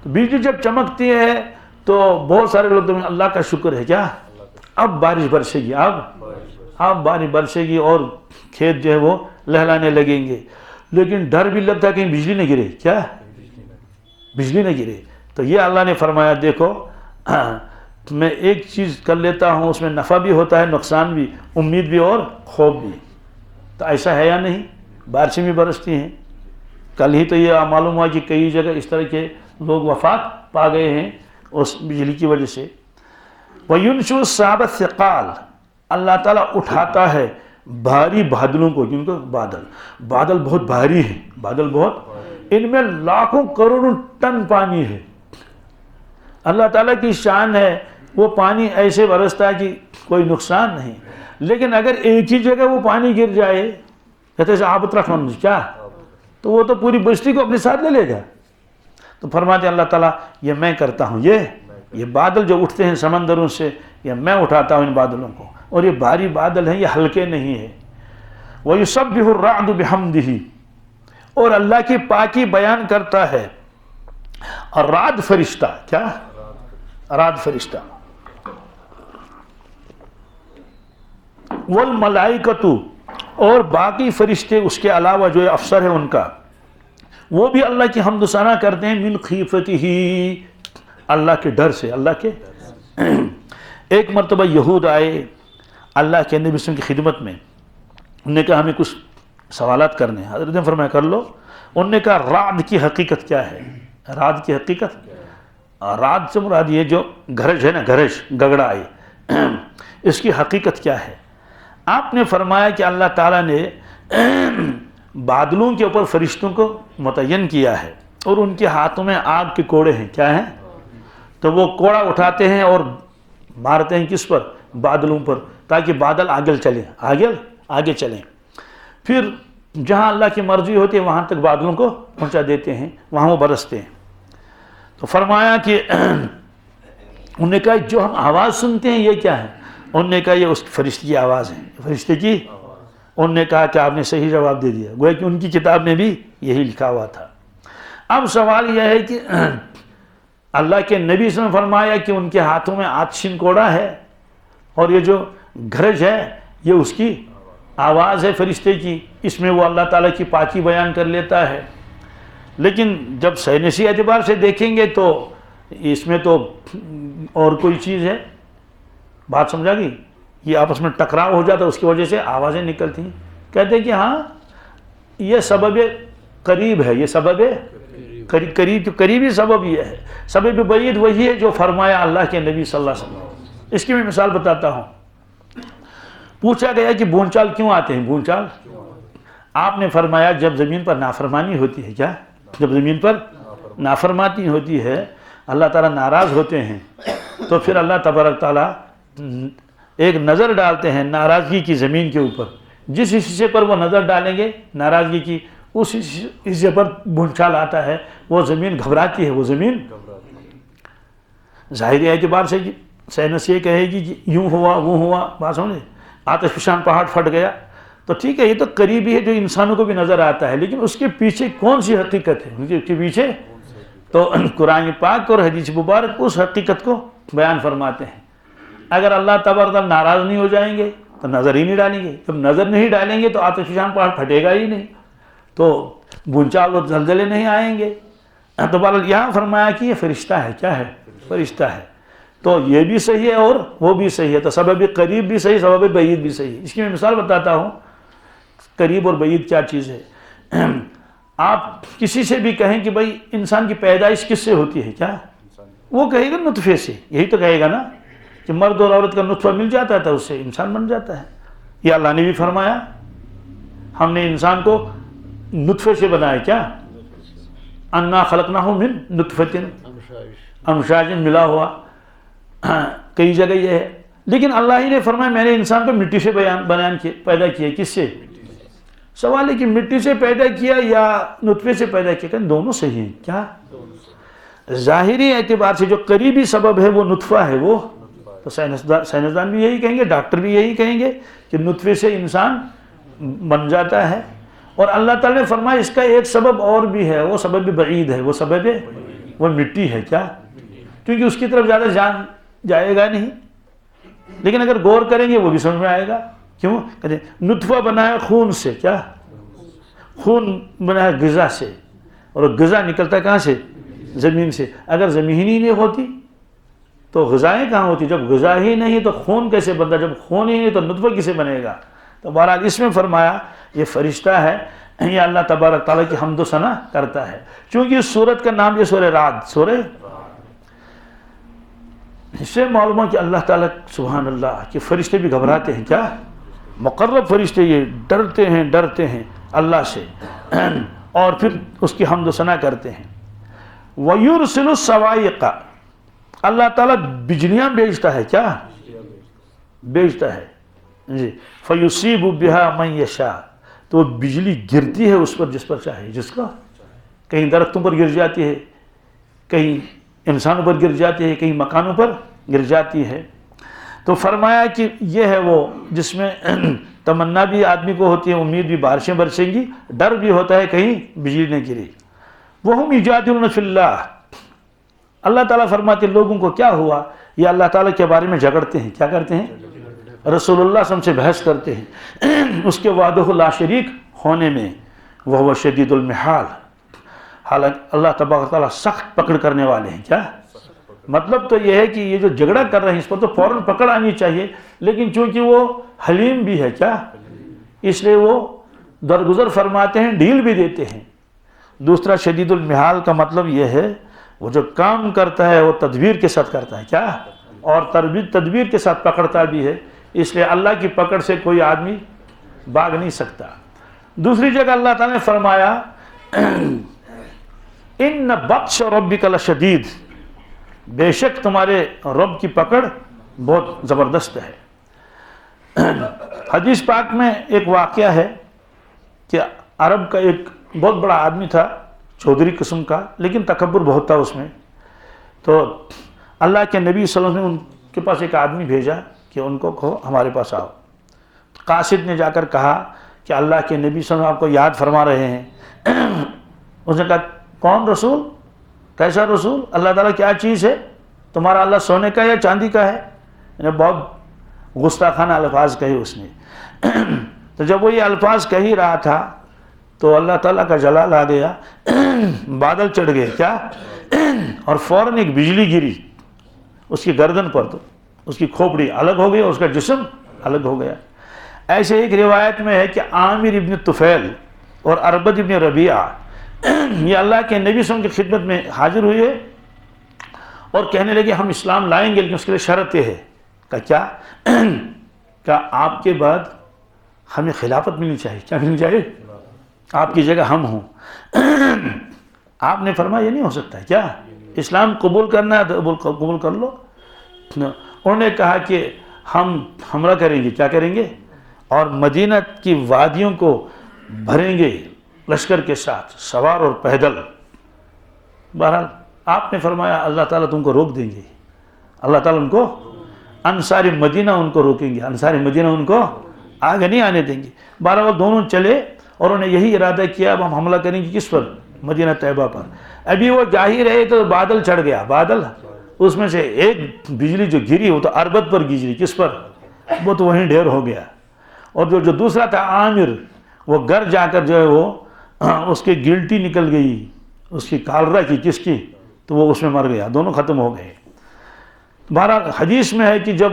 تو بجلی جب چمکتی ہے تو بہت سارے لوگ تو اللہ کا شکر ہے کیا اب بارش برسے گی، اب بارش برسے گی اور کھیت جو ہے وہ لہلانے لگیں گے. لیکن ڈر بھی لگتا ہے کہیں بجلی نہ گرے. کیا؟ بجلی نہ گرے. تو یہ اللہ نے فرمایا دیکھو میں ایک چیز کر لیتا ہوں، اس میں نفع بھی ہوتا ہے، نقصان بھی، امید بھی اور خوف بھی. تو ایسا ہے یا نہیں؟ بارشیں بھی برستی ہیں. کل ہی تو یہ معلوم ہوا کہ کئی جگہ اس طرح کے لوگ وفات پا گئے ہیں اس بجلی کی وجہ سے. وَيُنْشُرُ السَّحَابَ الثِّقَالَ، اللہ تعالیٰ اٹھاتا ہے بھاری بادلوں کو. جن کو بادل بہت بھاری ہیں، بادل بہت، ان میں لاکھوں کروڑوں ٹن پانی ہے. اللہ تعالیٰ کی شان ہے، وہ پانی ایسے برستا ہے کہ کوئی نقصان نہیں. لیکن اگر ایک ہی جگہ وہ پانی گر جائے، کہتے ہیں آبت رکھنا کیا، تو وہ تو پوری بستی کو اپنے ساتھ لے لے گا. تو فرماتے ہیں اللہ تعالیٰ یہ میں کرتا ہوں، یہ بادل جو اٹھتے ہیں سمندروں سے، یہ میں اٹھاتا ہوں ان بادلوں کو. اور یہ بھاری بادل ہیں، یہ ہلکے نہیں ہیں. وَيُسَبِّحُ الرَّعْدُ بِحَمْدِهِ، اور اللہ کی پاکی بیان کرتا ہے اور رعد فرشتہ. کیا؟ رعد فرشتہ. وَالْمَلَائِكَةُ، اور باقی فرشتے اس کے علاوہ جو افسر ہیں ان کا، وہ بھی اللہ کی حمد و ثنا کرتے ہیں. من خیفتہ، اللہ کے ڈر سے. اللہ کے ایک مرتبہ یہود آئے اللہ کے نبی صلی اللہ علیہ وسلم کی خدمت میں. انہوں نے کہا ہمیں کچھ سوالات کرنے ہیں. حضرت نے فرمایا کر لو. انہوں نے کہا رعد کی حقیقت کیا ہے؟ رعد کی حقیقت، رعد سے مراد یہ جو گرج ہے نا، گرج گگڑا آئی، اس کی حقیقت کیا ہے؟ آپ نے فرمایا کہ اللہ تعالیٰ نے بادلوں کے اوپر فرشتوں کو متعین کیا ہے اور ان کے ہاتھوں میں آگ کے کوڑے ہیں. کیا ہیں؟ تو وہ کوڑا اٹھاتے ہیں اور مارتے ہیں کس پر؟ بادلوں پر، تاکہ بادل آگے چلیں. پھر جہاں اللہ کی مرضی ہوتی ہے وہاں تک بادلوں کو پہنچا دیتے ہیں، وہاں وہ برستے ہیں. تو فرمایا کہ انہوں نے کہا جو ہم آواز سنتے ہیں یہ کیا ہے؟ انہوں نے کہا یہ اس فرشتے کی آواز ہے، فرشتے کی. انہوں نے کہا کہ آپ نے صحیح جواب دے دیا، گویا کہ ان کی کتاب میں بھی یہی لکھا ہوا تھا. اب سوال یہ ہے کہ اللہ کے نبی صلی اللہ علیہ وسلم فرمایا کہ ان کے ہاتھوں میں آتشین کوڑا ہے اور یہ جو گرج ہے یہ اس کی آواز ہے فرشتے کی. اس میں وہ اللہ تعالیٰ کی پاکی بیان کر لیتا ہے. لیکن جب سائنسی اعتبار سے دیکھیں گے تو اس میں تو اور کوئی چیز ہے. بات سمجھا گئی؟ یہ آپس میں ٹکراؤ ہو جاتا ہے، اس کی وجہ سے آوازیں نکلتی ہیں. کہتے ہیں کہ ہاں یہ سبب قریب ہے، یہ سبب قریبی سبب یہ ہے. سبب بعید وہی ہے جو فرمایا اللہ کے نبی صلی اللہ علیہ وسلم. اس کی میں مثال بتاتا ہوں. پوچھا گیا کہ بھونچال کیوں آتے ہیں؟ بھونچال آپ نے فرمایا جب زمین پر نافرمانی ہوتی ہے. کیا؟ جب زمین پر نافرمانی ہوتی ہے، اللہ تعالیٰ ناراض ہوتے ہیں، تو پھر اللہ تبارک تعالیٰ ایک نظر ڈالتے ہیں ناراضگی کی زمین کے اوپر. جس حصے پر وہ نظر ڈالیں گے ناراضگی کی، اس حصے پر بھونچال آتا ہے. وہ زمین گھبراتی ہے. وہ زمین ظاہری اعتبار سے سائنس یہ کہے گی کہ یوں ہوا وہ ہوا، بات سمجھے. آتش فشان پہاڑ پھٹ گیا تو ٹھیک ہے، یہ تو قریبی ہے جو انسانوں کو بھی نظر آتا ہے، لیکن اس کے پیچھے کون سی حقیقت ہے؟ اس کے پیچھے تو قرآن پاک اور حدیث مبارک اس حقیقت کو بیان فرماتے ہیں. اگر اللہ تبارک ناراض نہیں ہو جائیں گے تو نظر ہی نہیں ڈالیں گے. جب نظر نہیں ڈالیں گے تو آتش فشان پہاڑ پھٹے گا ہی نہیں، تو بھونچال اور زلزلے نہیں آئیں گے. تو بہرحال یہاں فرمایا کہ یہ فرشتہ ہے. کیا ہے؟ فرشتہ ہے. تو یہ بھی صحیح ہے اور وہ بھی صحیح ہے. تو سبب قریب بھی صحیح، سبب بعید بھی صحیح. اس کی میں مثال بتاتا ہوں. قریب اور بعید کیا چیز ہے؟ آپ کسی سے بھی کہیں کہ بھائی انسان کی پیدائش کس سے ہوتی ہے، کیا وہ کہے گا نطفے سے. یہی تو کہے گا نا کہ مرد اور عورت کا نطفہ مل جاتا تھا، اس سے انسان بن جاتا ہے. یہ اللہ نے بھی فرمایا ہم نے انسان کو نطفے سے بنایا. کیا؟ انا خلقناہ من نطفۃ امشاج، ملا ہوا. کئی جگہ یہ ہے، لیکن اللہ ہی نے فرمایا میں نے انسان کو مٹی سے پیدا کیا. کس سے؟ سوال ہے کہ مٹی سے پیدا کیا یا نطفے سے پیدا کیا؟ کہ دونوں صحیح ہیں. کیا؟ ظاہری اعتبار سے جو قریبی سبب ہے وہ نطفہ ہے. وہ تو سائنسدان بھی یہی کہیں گے، ڈاکٹر بھی یہی کہیں گے کہ نطفے سے انسان بن جاتا ہے. اور اللہ تعالیٰ نے فرمایا اس کا ایک سبب اور بھی ہے، وہ سبب بعید ہے. وہ سبب وہ مٹی ہے. کیا؟ کیونکہ اس کی طرف زیادہ جان جائے گا نہیں، لیکن اگر غور کریں گے وہ بھی سمجھ میں آئے گا. کیوں؟ کہتے ہیں نطفہ بنا ہے خون سے. کیا؟ خون بنا ہے غذا سے، اور غذا نکلتا ہے کہاں سے؟ زمین سے. اگر زمین ہی نہیں ہوتی تو غذائیں کہاں ہوتی؟ جب غذا ہی نہیں تو خون کیسے بنتا؟ جب خون ہی نہیں تو نطفہ کسے بنے گا؟ تو بہرحال اس میں فرمایا یہ فرشتہ ہے، یہ اللہ تبارک تعالیٰ کی حمد و ثنا کرتا ہے. چونکہ اس سورت کا نام یہ سورہ رعد، سورہ، اس سے معلوم ہے کہ اللہ تعالیٰ سبحان اللہ کہ فرشتے بھی گھبراتے ہیں. کیا؟ مقرب فرشتے یہ ڈرتے ہیں اللہ سے، اور پھر اس کی حمد و ثنا کرتے ہیں. وَيُرْسِلُ الصَّوَاعِقَ، اللہ تعالیٰ بجلیاں بھیجتا ہے. کیا؟ بھیجتا ہے جی. فَيُصِيبُ بِهَا مَن يَشَاءُ، تو بجلی گرتی ہے اس پر جس پر چاہے، جس کا کہیں درختوں پر گر جاتی ہے، کہیں انسانوں پر گر جاتی ہے، کہیں مکانوں پر گر جاتی ہے. تو فرمایا کہ یہ ہے وہ جس میں تمنا بھی آدمی کو ہوتی ہے، امید بھی بارشیں برسیں گی، ڈر بھی ہوتا ہے کہیں بجلی نہ گری. وَهُمْ يُجَادِلُونَ فِي اللَّهِ، اللہ تعالیٰ فرماتے لوگوں کو کیا ہوا، یہ اللہ تعالیٰ کے بارے میں جھگڑتے ہیں. کیا کرتے ہیں؟ رسول اللہ صلی اللہ علیہ وسلم سے بحث کرتے ہیں اس کے وحدہ لا شریک ہونے میں. وَهُوَ شَدِيدُ الْمِحَالِ، حالانکہ اللہ تبارک تعالیٰ سخت پکڑ کرنے والے ہیں. کیا مطلب؟ تو یہ ہے کہ یہ جو جھگڑا کر رہے ہیں اس پر تو فوراً پکڑ آنی چاہیے، لیکن چونکہ وہ حلیم بھی ہے. کیا؟ اس لیے وہ درگزر فرماتے ہیں، ڈھیل بھی دیتے ہیں. دوسرا شدید المحال کا مطلب یہ ہے وہ جو کام کرتا ہے وہ تدبیر کے ساتھ کرتا ہے. کیا؟ اور تدبیر کے ساتھ پکڑتا بھی ہے. اس لیے اللہ کی پکڑ سے کوئی آدمی بھاگ نہیں سکتا. دوسری جگہ اللہ تعالیٰ نے فرمایا ان بطش ربک لشدید، بے شک تمہارے رب کی پکڑ بہت زبردست ہے. حدیث پاک میں ایک واقعہ ہے کہ عرب کا ایک بہت بڑا آدمی تھا، چودھری قسم کا، لیکن تکبر بہت تھا اس میں. تو اللہ کے نبی صلی اللہ علیہ وسلم نے ان کے پاس ایک آدمی بھیجا کہ ان کو کہو ہمارے پاس آؤ. قاصد نے جا کر کہا کہ اللہ کے نبی صلی اللہ علیہ وسلم آپ کو یاد فرما رہے ہیں. اس نے کہا کون رسول؟ کیسا رسول؟ اللہ تعالیٰ کیا چیز ہے؟ تمہارا اللہ سونے کا یا چاندی کا ہے؟ بہت گستاخانہ الفاظ کہے اس نے. تو جب وہ یہ الفاظ کہہ ہی رہا تھا تو اللہ تعالیٰ کا جلال آ گیا، بادل چڑھ گئے. کیا؟ اور فوراً ایک بجلی گری اس کی گردن پر، تو اس کی کھوپڑی الگ ہو گئی اور اس کا جسم الگ ہو گیا. ایسے ایک روایت میں ہے کہ عامر ابن طفیل اور اربد ابن ربیعہ یہ اللہ کے نبی صلی اللہ علیہ وسلم کی خدمت میں حاضر ہوئے اور کہنے لگے ہم اسلام لائیں گے لیکن اس کے لیے شرط یہ ہے کہ کیا آپ کے بعد ہمیں خلافت ملنی چاہیے. کیا ملنی چاہیے؟ آپ کی جگہ ہم ہوں. آپ نے فرمایا یہ نہیں ہو سکتا ہے. کیا اسلام قبول کرنا ہے تو قبول کر لو. انہوں نے کہا کہ ہم حملہ کریں گے. کیا کریں گے؟ اور مدینہ کی وادیوں کو بھریں گے لشکر کے ساتھ، سوار اور پیدل. بہرحال آپ نے فرمایا اللہ تعالیٰ تم کو روک دیں گے. اللہ تعالیٰ ان کو، انصار مدینہ ان کو روکیں گے. انصار مدینہ ان کو آگے نہیں آنے دیں گے. بہرحال دونوں چلے اور انہوں نے یہی ارادہ کیا اب ہم حملہ کریں گے کس پر؟ مدینہ طیبہ پر. ابھی وہ جا ہی رہے تو بادل چڑھ گیا. بادل، اس میں سے ایک بجلی جو گری وہ تو اربد پر گری. کس پر؟ وہ تو وہیں ڈھیر ہو گیا. اور جو دوسرا تھا عامر، وہ گھر جا کر جو ہے وہ اس کی گلٹی نکل گئی، اس کی کالرا کی، کس کی؟ تو وہ اس میں مر گیا. دونوں ختم ہو گئے. بہرحال حدیث میں ہے کہ جب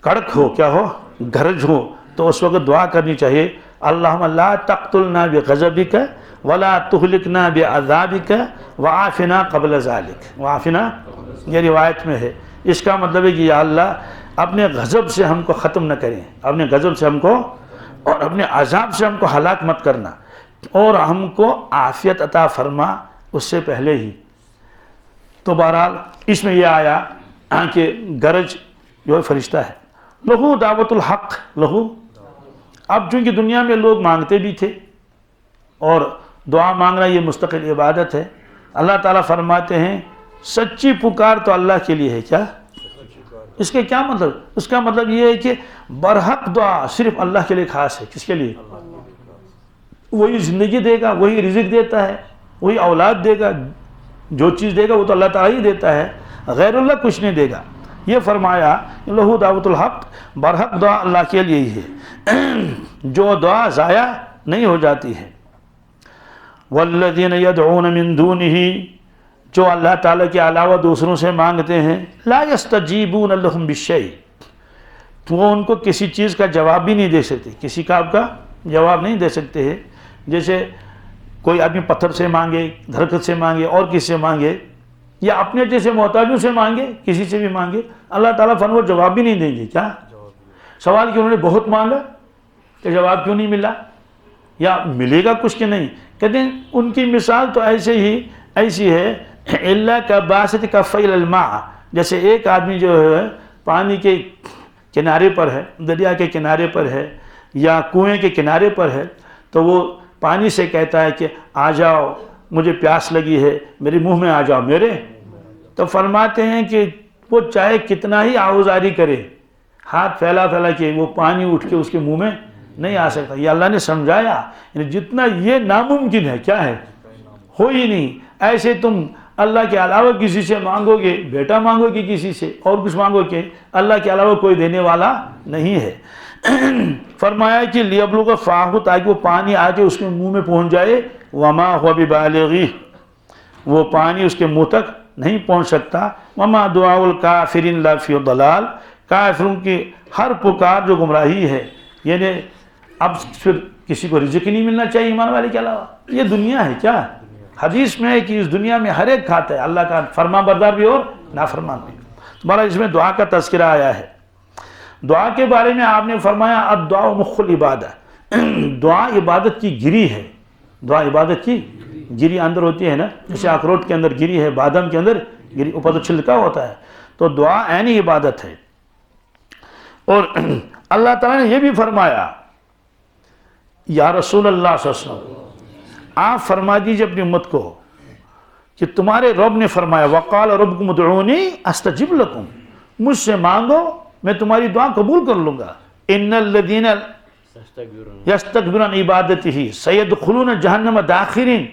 کڑک ہو، کیا ہو، گرج ہو، تو اس وقت دعا کرنی چاہیے اللہم لا تقتلنا بغضبک ولا تہلکنا بعذابک وعافنا قبل ذلک. وعافنا، یہ روایت میں ہے. اس کا مطلب ہے کہ یا اللہ اپنے غضب سے ہم کو ختم نہ کریں، اپنے غضب سے ہم کو اور اپنے عذاب سے ہم کو ہلاک مت کرنا، اور ہم کو عافیت عطا فرما اس سے پہلے ہی. تو بہرحال اس میں یہ آیا کہ گرج جو ہے فرشتہ ہے. لہو دعوت الحق، لہو. اب چونکہ دنیا میں لوگ مانگتے بھی تھے اور دعا مانگنا یہ مستقل عبادت ہے. اللہ تعالیٰ فرماتے ہیں سچی پکار تو اللہ کے لیے ہے. کیا اس کے کیا مطلب؟ اس کا مطلب یہ ہے کہ برحق دعا صرف اللہ کے لیے خاص ہے. کس کے لیے؟ وہی زندگی دے گا، وہی رزق دیتا ہے، وہی اولاد دے گا. جو چیز دے گا وہ تو اللہ تعالیٰ ہی دیتا ہے، غیر اللہ کچھ نہیں دے گا. یہ فرمایا لہو دعوت الحق، برحق دعا اللہ کے لیے ہی ہے جو دعا ضائع نہیں ہو جاتی ہے. والذین یدعون من دونہ، جو اللہ تعالیٰ کے علاوہ دوسروں سے مانگتے ہیں، لا یستجیبون لہم بالشیء، وہ ان کو کسی چیز کا جواب بھی نہیں دے سکتے. کسی کام کا جواب نہیں دے سکتے ہیں. جیسے کوئی آدمی پتھر سے مانگے، درخت سے مانگے، اور کسی سے مانگے، یا اپنے جیسے محتاجوں سے مانگے، کسی سے بھی مانگے، اللہ تعالیٰ وہ جواب بھی نہیں دیں گے. کیا سوال کہ انہوں نے بہت مانگا کہ جواب کیوں نہیں ملا، یا ملے گا کچھ کہ نہیں؟ کہتے ہیں ان کی مثال تو ایسی ہے اللہ کا باسط کفیل الماء، جیسے ایک آدمی جو ہے پانی کے کنارے پر ہے، دریا کے کنارے پر ہے یا کنویں کے کنارے پر ہے، تو وہ پانی سے کہتا ہے کہ آ جاؤ مجھے پیاس لگی ہے، میرے منہ میں آ جاؤ میرے. تو فرماتے ہیں کہ وہ چاہے کتنا ہی آوازاری کرے، ہاتھ پھیلا کے، وہ پانی اٹھ کے اس کے منہ میں نہیں آ سکتا. یہ اللہ نے سمجھایا، یعنی جتنا یہ ناممکن ہے، کیا ہے، ہو ہی نہیں. ایسے تم اللہ کے علاوہ کسی سے مانگو گے، بیٹا مانگو گے کسی سے، اور کچھ مانگو گے، اللہ کے علاوہ کوئی دینے والا نہیں ہے. فرمایا کہ لیبلغ فاہ، تاکہ وہ پانی آ کے اس کے منہ میں پہنچ جائے. وما هو ببالغہ، وہ پانی اس کے منہ تک نہیں پہنچ سکتا. وما دعاء الکافرین الا فی ضلال، کافروں کی ہر پکار جو گمراہی ہے. یعنی اب پھر کسی کو رزق نہیں ملنا چاہیے ایمان والے کے علاوہ. یہ دنیا ہے. کیا حدیث میں ہے کہ اس دنیا میں ہر ایک کھاتا ہے، اللہ کا فرما بردار بھی اور نافرمان بھی. تمہارا اس میں دعا کا تذکرہ آیا ہے. دعا کے بارے میں آپ نے فرمایا الدعاء مخ العبادہ، دعا عبادت کی گری ہے. دعا عبادت کی گری اندر ہوتی ہے نا، جیسے اخروٹ کے اندر گری ہے، بادام کے اندر گری، اوپر تو چھلکا ہوتا ہے. تو دعا عین عبادت ہے. اور اللہ تعالیٰ نے یہ بھی فرمایا یا رسول اللہ صلی اللہ علیہ وسلم، آپ فرما دیجئے اپنی امت کو کہ تمہارے رب نے فرمایا وقال ربکم ادعونی استجب لکم، مجھ سے مانگو میں تمہاری دعا قبول کر لوں گا. ان الذین یستکبرون عن عبادتہ سیدخلون جہنم داخرین،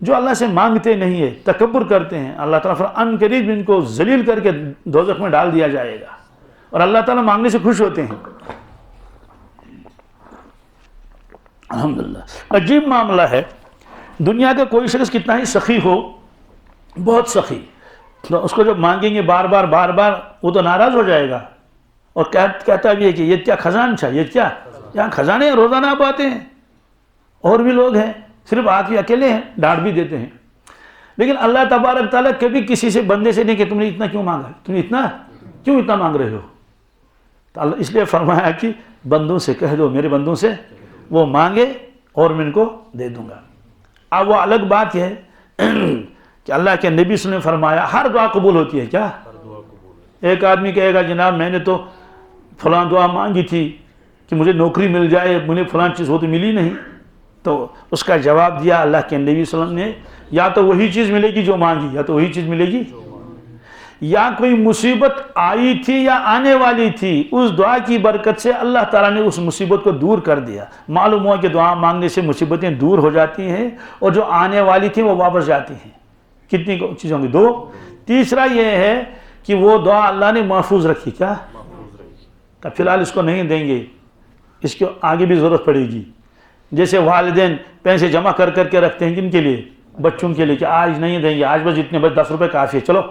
جو اللہ سے مانگتے نہیں ہے، تکبر کرتے ہیں، اللہ تعالیٰ ان قریب ان کو ذلیل کر کے دوزخ میں ڈال دیا جائے گا. اور اللہ تعالیٰ مانگنے سے خوش ہوتے ہیں. الحمدللہ عجیب معاملہ ہے. دنیا کا کوئی شخص کتنا ہی سخی ہو، بہت سخی، تو اس کو جب مانگیں گے بار بار وہ تو ناراض ہو جائے گا اور کہتا بھی ہے کہ یہ کیا خزان چھا، یہ کیا یہاں خزانے روزانہ آپ آتے ہیں، اور بھی لوگ ہیں صرف آدمی اکیلے ہیں، ڈانٹ بھی دیتے ہیں، لیکن اللہ تبارک تعالیٰ کبھی کسی سے بندے سے نہیں کہ تم نے اتنا کیوں مانگا، تم نے اتنا مانگ رہے ہو. تو اللہ اس لیے فرمایا کہ بندوں سے کہہ دو، میرے بندوں سے وہ مانگے اور میں ان کو دے دوں گا. اب وہ الگ بات ہے کہ اللہ کے نبی صلی اللہ علیہ وسلم نے فرمایا ہر دعا قبول ہوتی ہے. کیا ایک آدمی کہے گا جناب میں نے تو فلاں دعا مانگی تھی کہ مجھے نوکری مل جائے، مجھے فلاں چیز وہ تو ملی نہیں. تو اس کا جواب دیا اللہ کے نبی صلی اللہ علیہ وسلم نے، یا تو وہی چیز ملے گی جو مانگی، یا تو وہی چیز ملے گی، یا کوئی مصیبت آئی تھی یا آنے والی تھی، اس دعا کی برکت سے اللہ تعالیٰ نے اس مصیبت کو دور کر دیا. معلوم ہوا کہ دعا مانگنے سے مصیبتیں دور ہو جاتی ہیں اور جو آنے والی تھیں وہ واپس جاتی ہیں. کتنی چیزیں ہوں گی؟ 2. تیسرا یہ ہے کہ وہ دعا اللہ نے محفوظ رکھی. کیا کہ فی الحال اس کو نہیں دیں گے، اس کو آگے بھی ضرورت پڑے گی. جیسے والدین پیسے جمع کر کے رکھتے ہیں، کن کے لیے؟ بچوں کے لیے، کہ آج نہیں دیں گے، آج بس اتنے، بس 10 روپے کافی ہے، چلو.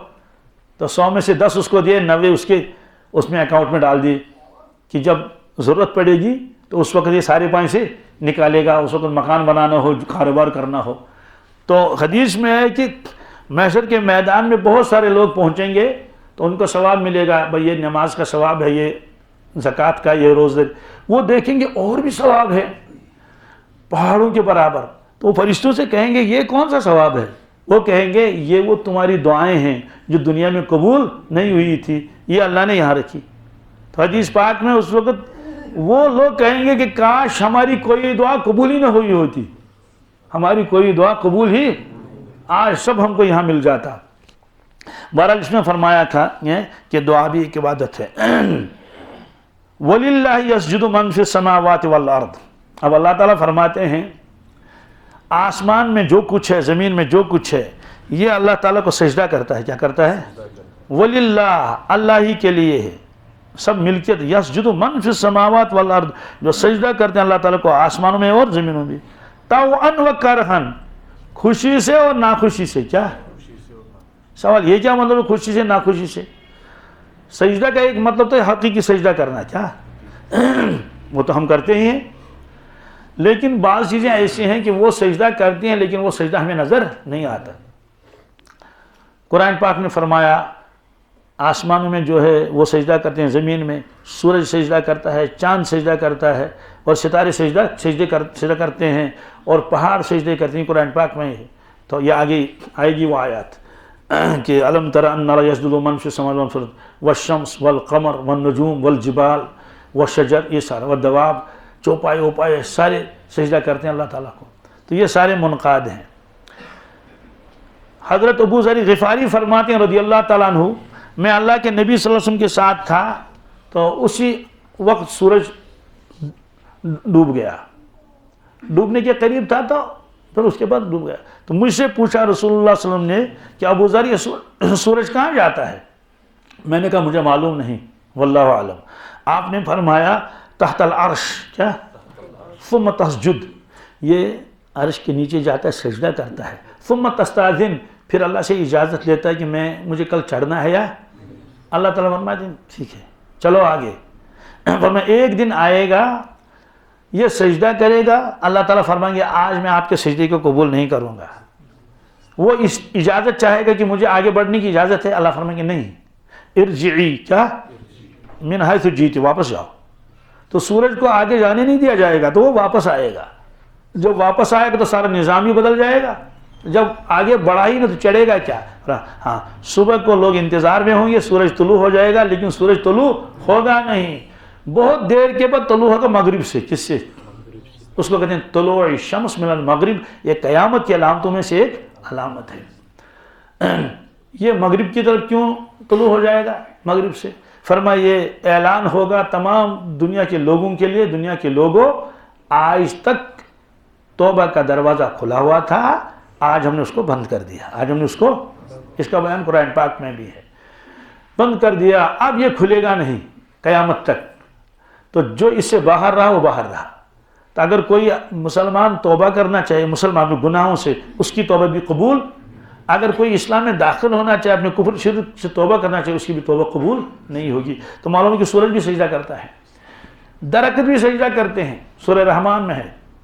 تو 100 میں سے 10 اس کو دیے، 90 اس میں اکاؤنٹ میں ڈال دیے کہ جب ضرورت پڑے گی تو اس وقت یہ سارے پیسے نکالے گا، اس وقت مکان بنانا ہو، کاروبار کرنا ہو. تو حدیث میں ہے کہ محشر کے میدان میں بہت سارے لوگ پہنچیں گے تو ان کو ثواب ملے گا، بھئی یہ نماز کا ثواب ہے، یہ زکوٰۃ کا، یہ روزے، وہ دیکھیں گے اور بھی ثواب ہے پہاڑوں کے برابر. تو وہ فرشتوں سے کہیں گے یہ کون سا ثواب ہے؟ وہ کہیں گے یہ وہ تمہاری دعائیں ہیں جو دنیا میں قبول نہیں ہوئی تھی، یہ اللہ نے یہاں رکھی. تو حدیث پاک میں اس وقت وہ لوگ کہیں گے کہ کاش ہماری کوئی دعا قبول ہی نہ ہوئی ہوتی، ہماری کوئی دعا قبول ہی، آج سب ہم کو یہاں مل جاتا. بہرحال اس میں فرمایا تھا کہ دعا بھی ایک عبادت ہے. وَلِلَّهِ يَسْجُدُ مَنْ فِي السَّمَاوَاتِ وَالْأَرْضِ. اب اللہ تعالیٰ فرماتے ہیں آسمان میں جو کچھ ہے، زمین میں جو کچھ ہے، یہ اللہ تعالیٰ کو سجدہ کرتا ہے. کیا کرتا ہے؟ وَلِلَّهِ، اللہ ہی کے لیے ہے سب ملکیت. يَسْجُدُ مَنْ فِي السَّمَاوَاتِ وَالْأَرْضِ، جو سجدہ کرتے ہیں اللہ تعالیٰ کو آسمانوں میں اور زمینوں میں. طَوْعًا وَكَرْهًا، خوشی سے اور ناخوشی سے. کیا سوال یہ کیا مطلب ہے خوشی سے ناخوشی سے؟ سجدہ کا ایک مطلب تو حقیقی سجدہ کرنا، کیا وہ تو ہم کرتے ہی ہیں، لیکن بعض چیزیں ایسی ہیں کہ وہ سجدہ کرتی ہیں لیکن وہ سجدہ ہمیں نظر نہیں آتا. قرآن پاک نے فرمایا آسمانوں میں جو ہے وہ سجدہ کرتے ہیں، زمین میں سورج سجدہ کرتا ہے، چاند سجدہ کرتا ہے، اور ستارے سجدہ کرتے ہیں، اور پہاڑ سجدے کرتے ہیں. قرآن پاک میں تو یہ آگے آئے گی وہ آیات کہ الم تر ان لا یسجد من فی السماوات والشمس والقمر والنجوم والجبال والشجر، یہ سارا والدواب، چوپائے اوپائے سارے سجدہ کرتے ہیں اللہ تعالیٰ کو. تو یہ سارے منقاد ہیں. حضرت ابو ذر غفاری فرماتے ہیں رضی اللہ تعالیٰ عنہ، میں اللہ کے نبی صلی اللہ علیہ وسلم کے ساتھ تھا تو اسی وقت سورج ڈوب گیا، ڈوبنے کے قریب تھا تو پھر اس کے بعد ڈوب گیا. تو مجھ سے پوچھا رسول اللہ صلی اللہ علیہ وسلم نے کہ ابو ذر یہ سورج کہاں جاتا ہے؟ میں نے کہا مجھے معلوم نہیں، واللہ عالم. آپ نے فرمایا تحت العرش. کیا؟ ثم تسجد، یہ عرش کے نیچے جاتا ہے، سجدہ کرتا ہے. ثم تستاذن، پھر اللہ سے اجازت لیتا ہے کہ مجھے کل چڑھنا ہے یا؟ اللہ تعالیٰ فرماتے ہیں ٹھیک ہے چلو آگے. فرمایا ایک دن آئے گا یہ سجدہ کرے گا، اللہ تعالیٰ فرمائیں گے آج میں آپ کے سجدے کو قبول نہیں کروں گا. وہ اجازت چاہے گا کہ مجھے آگے بڑھنے کی اجازت ہے، اللہ فرمائیں گے نہیں، ارجعی، کیا؟ من حیث جیت، واپس جاؤ. تو سورج کو آگے جانے نہیں دیا جائے گا تو وہ واپس آئے گا. جب واپس آئے گا تو سارا نظام ہی بدل جائے گا. جب آگے بڑھا ہی نہ تو چڑھے گا کیا؟ ہاں صبح کو لوگ انتظار میں ہوں گے، سورج طلوع ہو جائے گا، لیکن سورج طلوع ہوگا نہیں. بہت دیر کے بعد طلوع ہوگا مغرب سے. کس سے؟ اس کو کہتے ہیں طلوع الشمس من المغرب. یہ قیامت کی علامتوں میں سے ایک علامت ہے. یہ مغرب کی طرف کیوں طلوع ہو جائے گا؟ مغرب سے. فرمایا یہ اعلان ہوگا تمام دنیا کے لوگوں کے لیے، دنیا کے لوگوں آج تک توبہ کا دروازہ کھلا ہوا تھا، آج ہم نے اس کو بند کر دیا. آج ہم نے اس کا بیان قرآن پاک میں بھی ہے، بند کر دیا. اب یہ کھلے گا نہیں قیامت تک. تو جو اس سے باہر رہا وہ باہر رہا. تو اگر کوئی مسلمان توبہ کرنا چاہے مسلمان اپنے گناہوں سے، اس کی توبہ بھی قبول. اگر کوئی اسلام میں داخل ہونا چاہے، اپنے کفر شرک سے توبہ کرنا چاہے، اس کی بھی توبہ قبول نہیں ہوگی. تو معلوم ہے کہ سورج بھی سجدہ کرتا ہے، درخت بھی سجدہ کرتے ہیں. سورہ رحمان میں ہے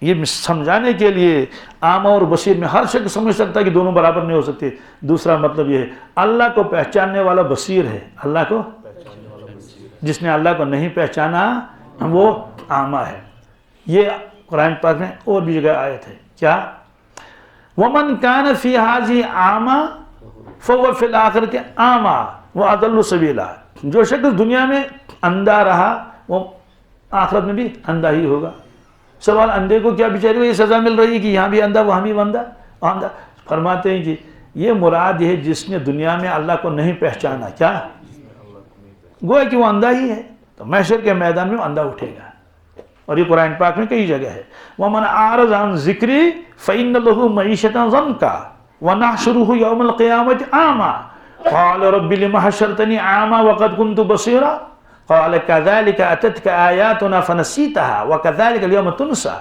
یہ سمجھانے کے لیے عامہ اور بصیر میں ہر شخص سمجھ سکتا ہے کہ دونوں برابر نہیں ہو سکتے. دوسرا مطلب یہ ہے اللہ کو پہچاننے والا بصیر ہے، اللہ کو جس نے اللہ کو نہیں پہچانا وہ عامہ ہے. یہ قرآن پاک میں اور بھی جگہ آیت ہے. کیا؟ وَمَنْ كَانَ فِي هَذِهِ أَعْمَى فَهُوَ فِي الْآخِرَةِ أَعْمَى وَأَضَلُّ سَبِيلًا. جو شخص دنیا میں اندھا رہا وہ آخرت میں بھی اندھا ہی ہوگا. سوال اندھے کو کیا بیچارے کو یہ سزا مل رہی ہے کہ یہاں بھی اندھا وہاں بھی اندھا؟ فرماتے ہیں کہ یہ مراد ہے جس نے دنیا میں اللہ کو نہیں پہچانا. کیا؟ گویا کہ وہ اندھا ہی ہے تو محشر کے میدان میں اندھا اٹھے گا. اور یہ قرآن پاک میں کئی جگہ ہے. وَمَنْ أَعْرَضَ عَنْ ذِكْرِي فَإِنَّ لَهُ مَعِيشَةً ضَنْكًا وَنَحْشُرُهُ يَوْمَ الْقِيَامَةِ أَعْمَى قَالَ رَبِّ لِمَ حَشَرْتَنِي أَعْمَى وَقَدْ كُنْتُ بَصِيرًا قَالَ كَذَلِكَ أَتَتْكَ آيَاتُنَا فَنَسِيتَهَا وَكَذَلِكَ الْيَوْمَ تُنْسَى.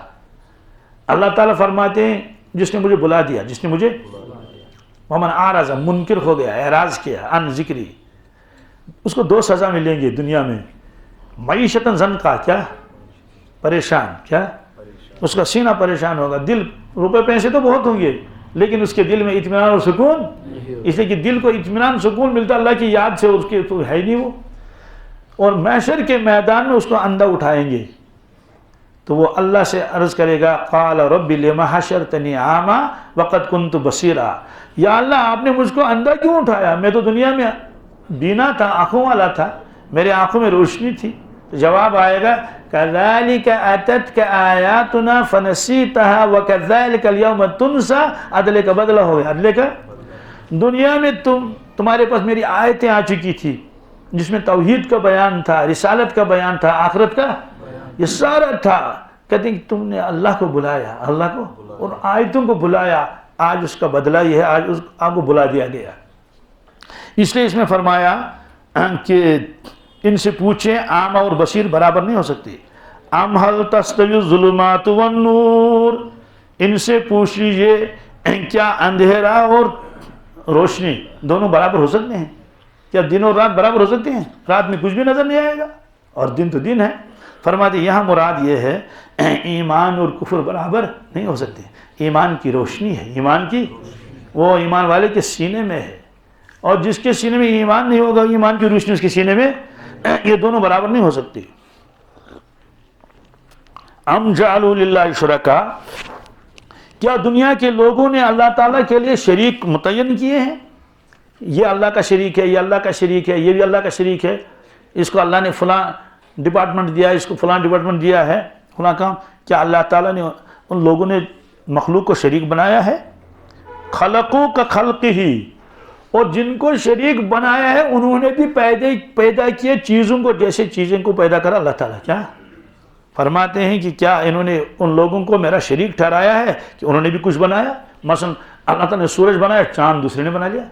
اللہ تعالیٰ فرماتے ہیں جس نے مجھے بلا دیا، جس نے مجھے وَمَنْ أَعْرَضَ منکر ہو گیا، اعراض کیا عن ذکری، اس کو دو سزا ملیں گی دنیا میں. معیشتاً ضنکا، کیا؟ پریشان. کیا؟ اس کا سینہ پریشان ہوگا. دل، روپے پیسے تو بہت ہوں گے لیکن اس کے دل میں اطمینان اور سکون، اس لیے کہ دل کو اطمینان سکون ملتا اللہ کی یاد سے، اس کے تو ہے نہیں وہ. اور محشر کے میدان میں اس کو اندھا اٹھائیں گے تو وہ اللہ سے عرض کرے گا قال رب لم حشرتنی اعمی وقد كنت بصیرا. یا اللہ آپ نے مجھ کو اندھا کیوں اٹھایا؟ میں تو دنیا میں بینا تھا، آنکھوں والا تھا، میرے آنکھوں میں روشنی تھی. جواب آئے گا كذلك أتتك آياتنا فنسيتها وكذلك اليوم تنسى. عدلے کا بدلہ ہو گیا. عدلے کا دنیا میں تمہارے پاس میری آیتیں آ چکی تھی جس میں توحید کا بیان تھا، رسالت کا بیان تھا، آخرت کا یہ سارا تھا. کہتے ہیں کہ تم نے اللہ کو بلایا، اللہ کو اور آیتوں کو بلایا، آج اس کا بدلہ یہ ہے، آج آپ کو بلا دیا گیا. اس لیے اس میں فرمایا کہ ان سے پوچھیں عامہ اور بصیر برابر نہیں ہو سکتی. ام هل تستوی الظلمات والنور، ان سے پوچھ لیجیے کیا اندھیرا اور روشنی دونوں برابر ہو سکتے ہیں؟ کیا دن اور رات برابر ہو سکتے ہیں؟ رات میں کچھ بھی نظر نہیں آئے گا اور دن تو دن ہے. فرماتے یہاں مراد یہ ہے ایمان اور کفر برابر نہیں ہو سکتے. ایمان کی روشنی ہے، ایمان کی وہ ایمان والے کے سینے میں ہے، اور جس کے سینے میں ایمان نہیں ہوگا ایمان کی روشنی اس کے سینے میں، یہ دونوں برابر نہیں ہو سکتی. ام جعلوا للہ شرکا، کیا دنیا کے لوگوں نے اللہ تعالیٰ کے لیے شریک متعین کیے ہیں؟ یہ اللہ کا شریک ہے، یہ اللہ کا شریک ہے، یہ بھی اللہ کا شریک ہے، اس کو اللہ نے فلاں ڈپارٹمنٹ دیا ہے، اس کو فلاں ڈپارٹمنٹ دیا ہے، فلاں کام. کیا اللہ تعالیٰ نے ان لوگوں نے مخلوق کو شریک بنایا ہے؟ خلقو کا خلق ہی، اور جن کو شریک بنایا ہے انہوں نے بھی پیدا کیے چیزوں کو جیسے چیزیں کو پیدا کرا اللہ تعالیٰ. کیا فرماتے ہیں کہ کیا انہوں نے ان لوگوں کو میرا شریک ٹھہرایا ہے کہ انہوں نے بھی کچھ بنایا؟ مثلا اللہ تعالیٰ نے سورج بنایا، چاند دوسرے نے بنا لیا،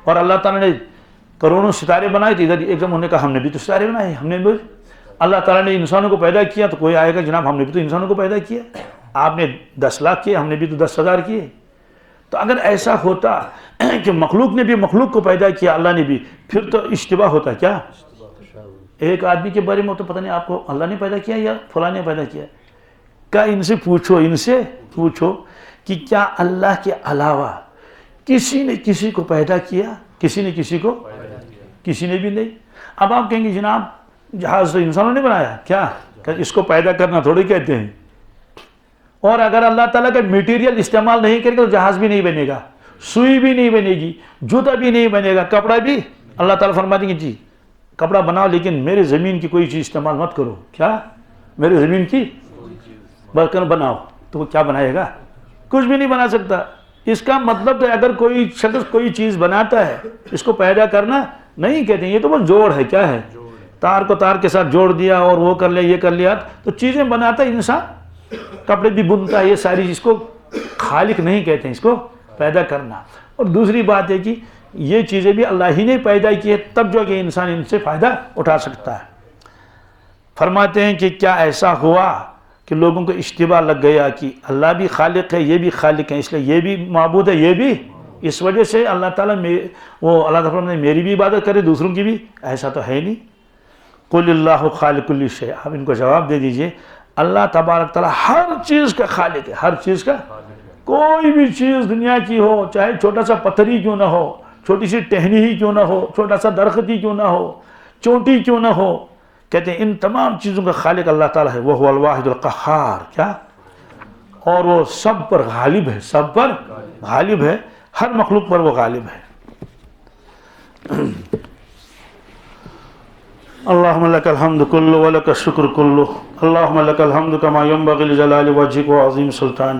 اور اللہ تعالیٰ نے کروڑوں ستارے بنائے تو ادھر ایک دم انہوں نے کہا ہم نے بھی تو ستارے بنائے، ہم نے بھی. اللہ تعالیٰ نے انسانوں کو پیدا کیا تو کوئی آئے گا جناب ہم نے بھی تو انسانوں کو پیدا کیا، آپ نے 10 لاکھ کیے، ہم نے بھی تو 10,000 کیے. تو اگر ایسا ہوتا کہ مخلوق نے بھی مخلوق کو پیدا کیا اللہ نے بھی، پھر تو اشتباہ ہوتا. کیا ایک آدمی کے بارے میں تو پتہ نہیں آپ کو اللہ نے پیدا کیا یا فلاں نے پیدا کیا. کیا ان سے پوچھو کہ کیا اللہ کے علاوہ کسی نے کسی کو پیدا کیا؟ کسی نے کسی کو، کسی نے بھی نہیں. اب آپ کہیں گے جناب جہاز تو انسانوں نے بنایا، کیا اس کو پیدا کرنا تھوڑی کہتے ہیں. اور اگر اللہ تعالیٰ کا میٹیریل استعمال نہیں کرے گا تو جہاز بھی نہیں بنے گا، سوئی بھی نہیں بنے گی، جوتا بھی نہیں بنے گا، کپڑا بھی. اللہ تعالیٰ فرما دیں گے جی کپڑا بناؤ لیکن میرے زمین کی کوئی چیز استعمال مت کرو. کیا میرے زمین کی برتن بناؤ، تو وہ کیا بنائے گا؟ کچھ بھی نہیں بنا سکتا. اس کا مطلب ہے اگر کوئی شخص کوئی چیز بناتا ہے اس کو پیدا کرنا نہیں کہتے ہیں، یہ تو بس جوڑ ہے. کیا ہے؟ تار کو تار کے ساتھ جوڑ دیا اور وہ کر لیا یہ کر لیا تو چیزیں بناتا ہے انسان، کپڑے بھی بنتا ہے، یہ ساری چیز کو خالق نہیں کہتے ہیں، اس کو پیدا کرنا. اور دوسری بات ہے کہ یہ چیزیں بھی اللہ ہی نے پیدا کی ہے، تب جو کہ انسان ان سے فائدہ اٹھا سکتا ہے. فرماتے ہیں کہ کیا ایسا ہوا کہ لوگوں کو اشتباہ لگ گیا کہ اللہ بھی خالق ہے یہ بھی خالق ہے، اس لیے یہ بھی معبود ہے یہ بھی، اس وجہ سے اللہ تعالیٰ اللہ تعالیٰ نے میری بھی عبادت کرے دوسروں کی بھی؟ ایسا تو ہے نہیں. قل اللہ خالق کل شیء، آپ ان کو جواب دے دیجئے اللہ تبارک تعالیٰ ہر چیز کا خالق ہے، ہر چیز کا، کوئی بھی چیز دنیا کی ہو، چاہے چھوٹا سا پتھر ہی کیوں نہ ہو، چھوٹی سی ٹہنی ہی کیوں نہ ہو، چھوٹا سا درخت ہی کیوں نہ ہو، چونٹی کیوں نہ ہو، کہتے ہیں ان تمام چیزوں کا خالق اللہ تعالیٰ ہے، وہ الواحد القہار، کیا؟ اور وہ سب پر غالب ہے، سب پر غالب ہے، ہر مخلوق پر وہ غالب ہے۔ اللہم لک الحمد کلہ ولک الشکر کلہ، اللہم لک الحمد کما ینبغی لجلال وجہک وعظیم سلطانک۔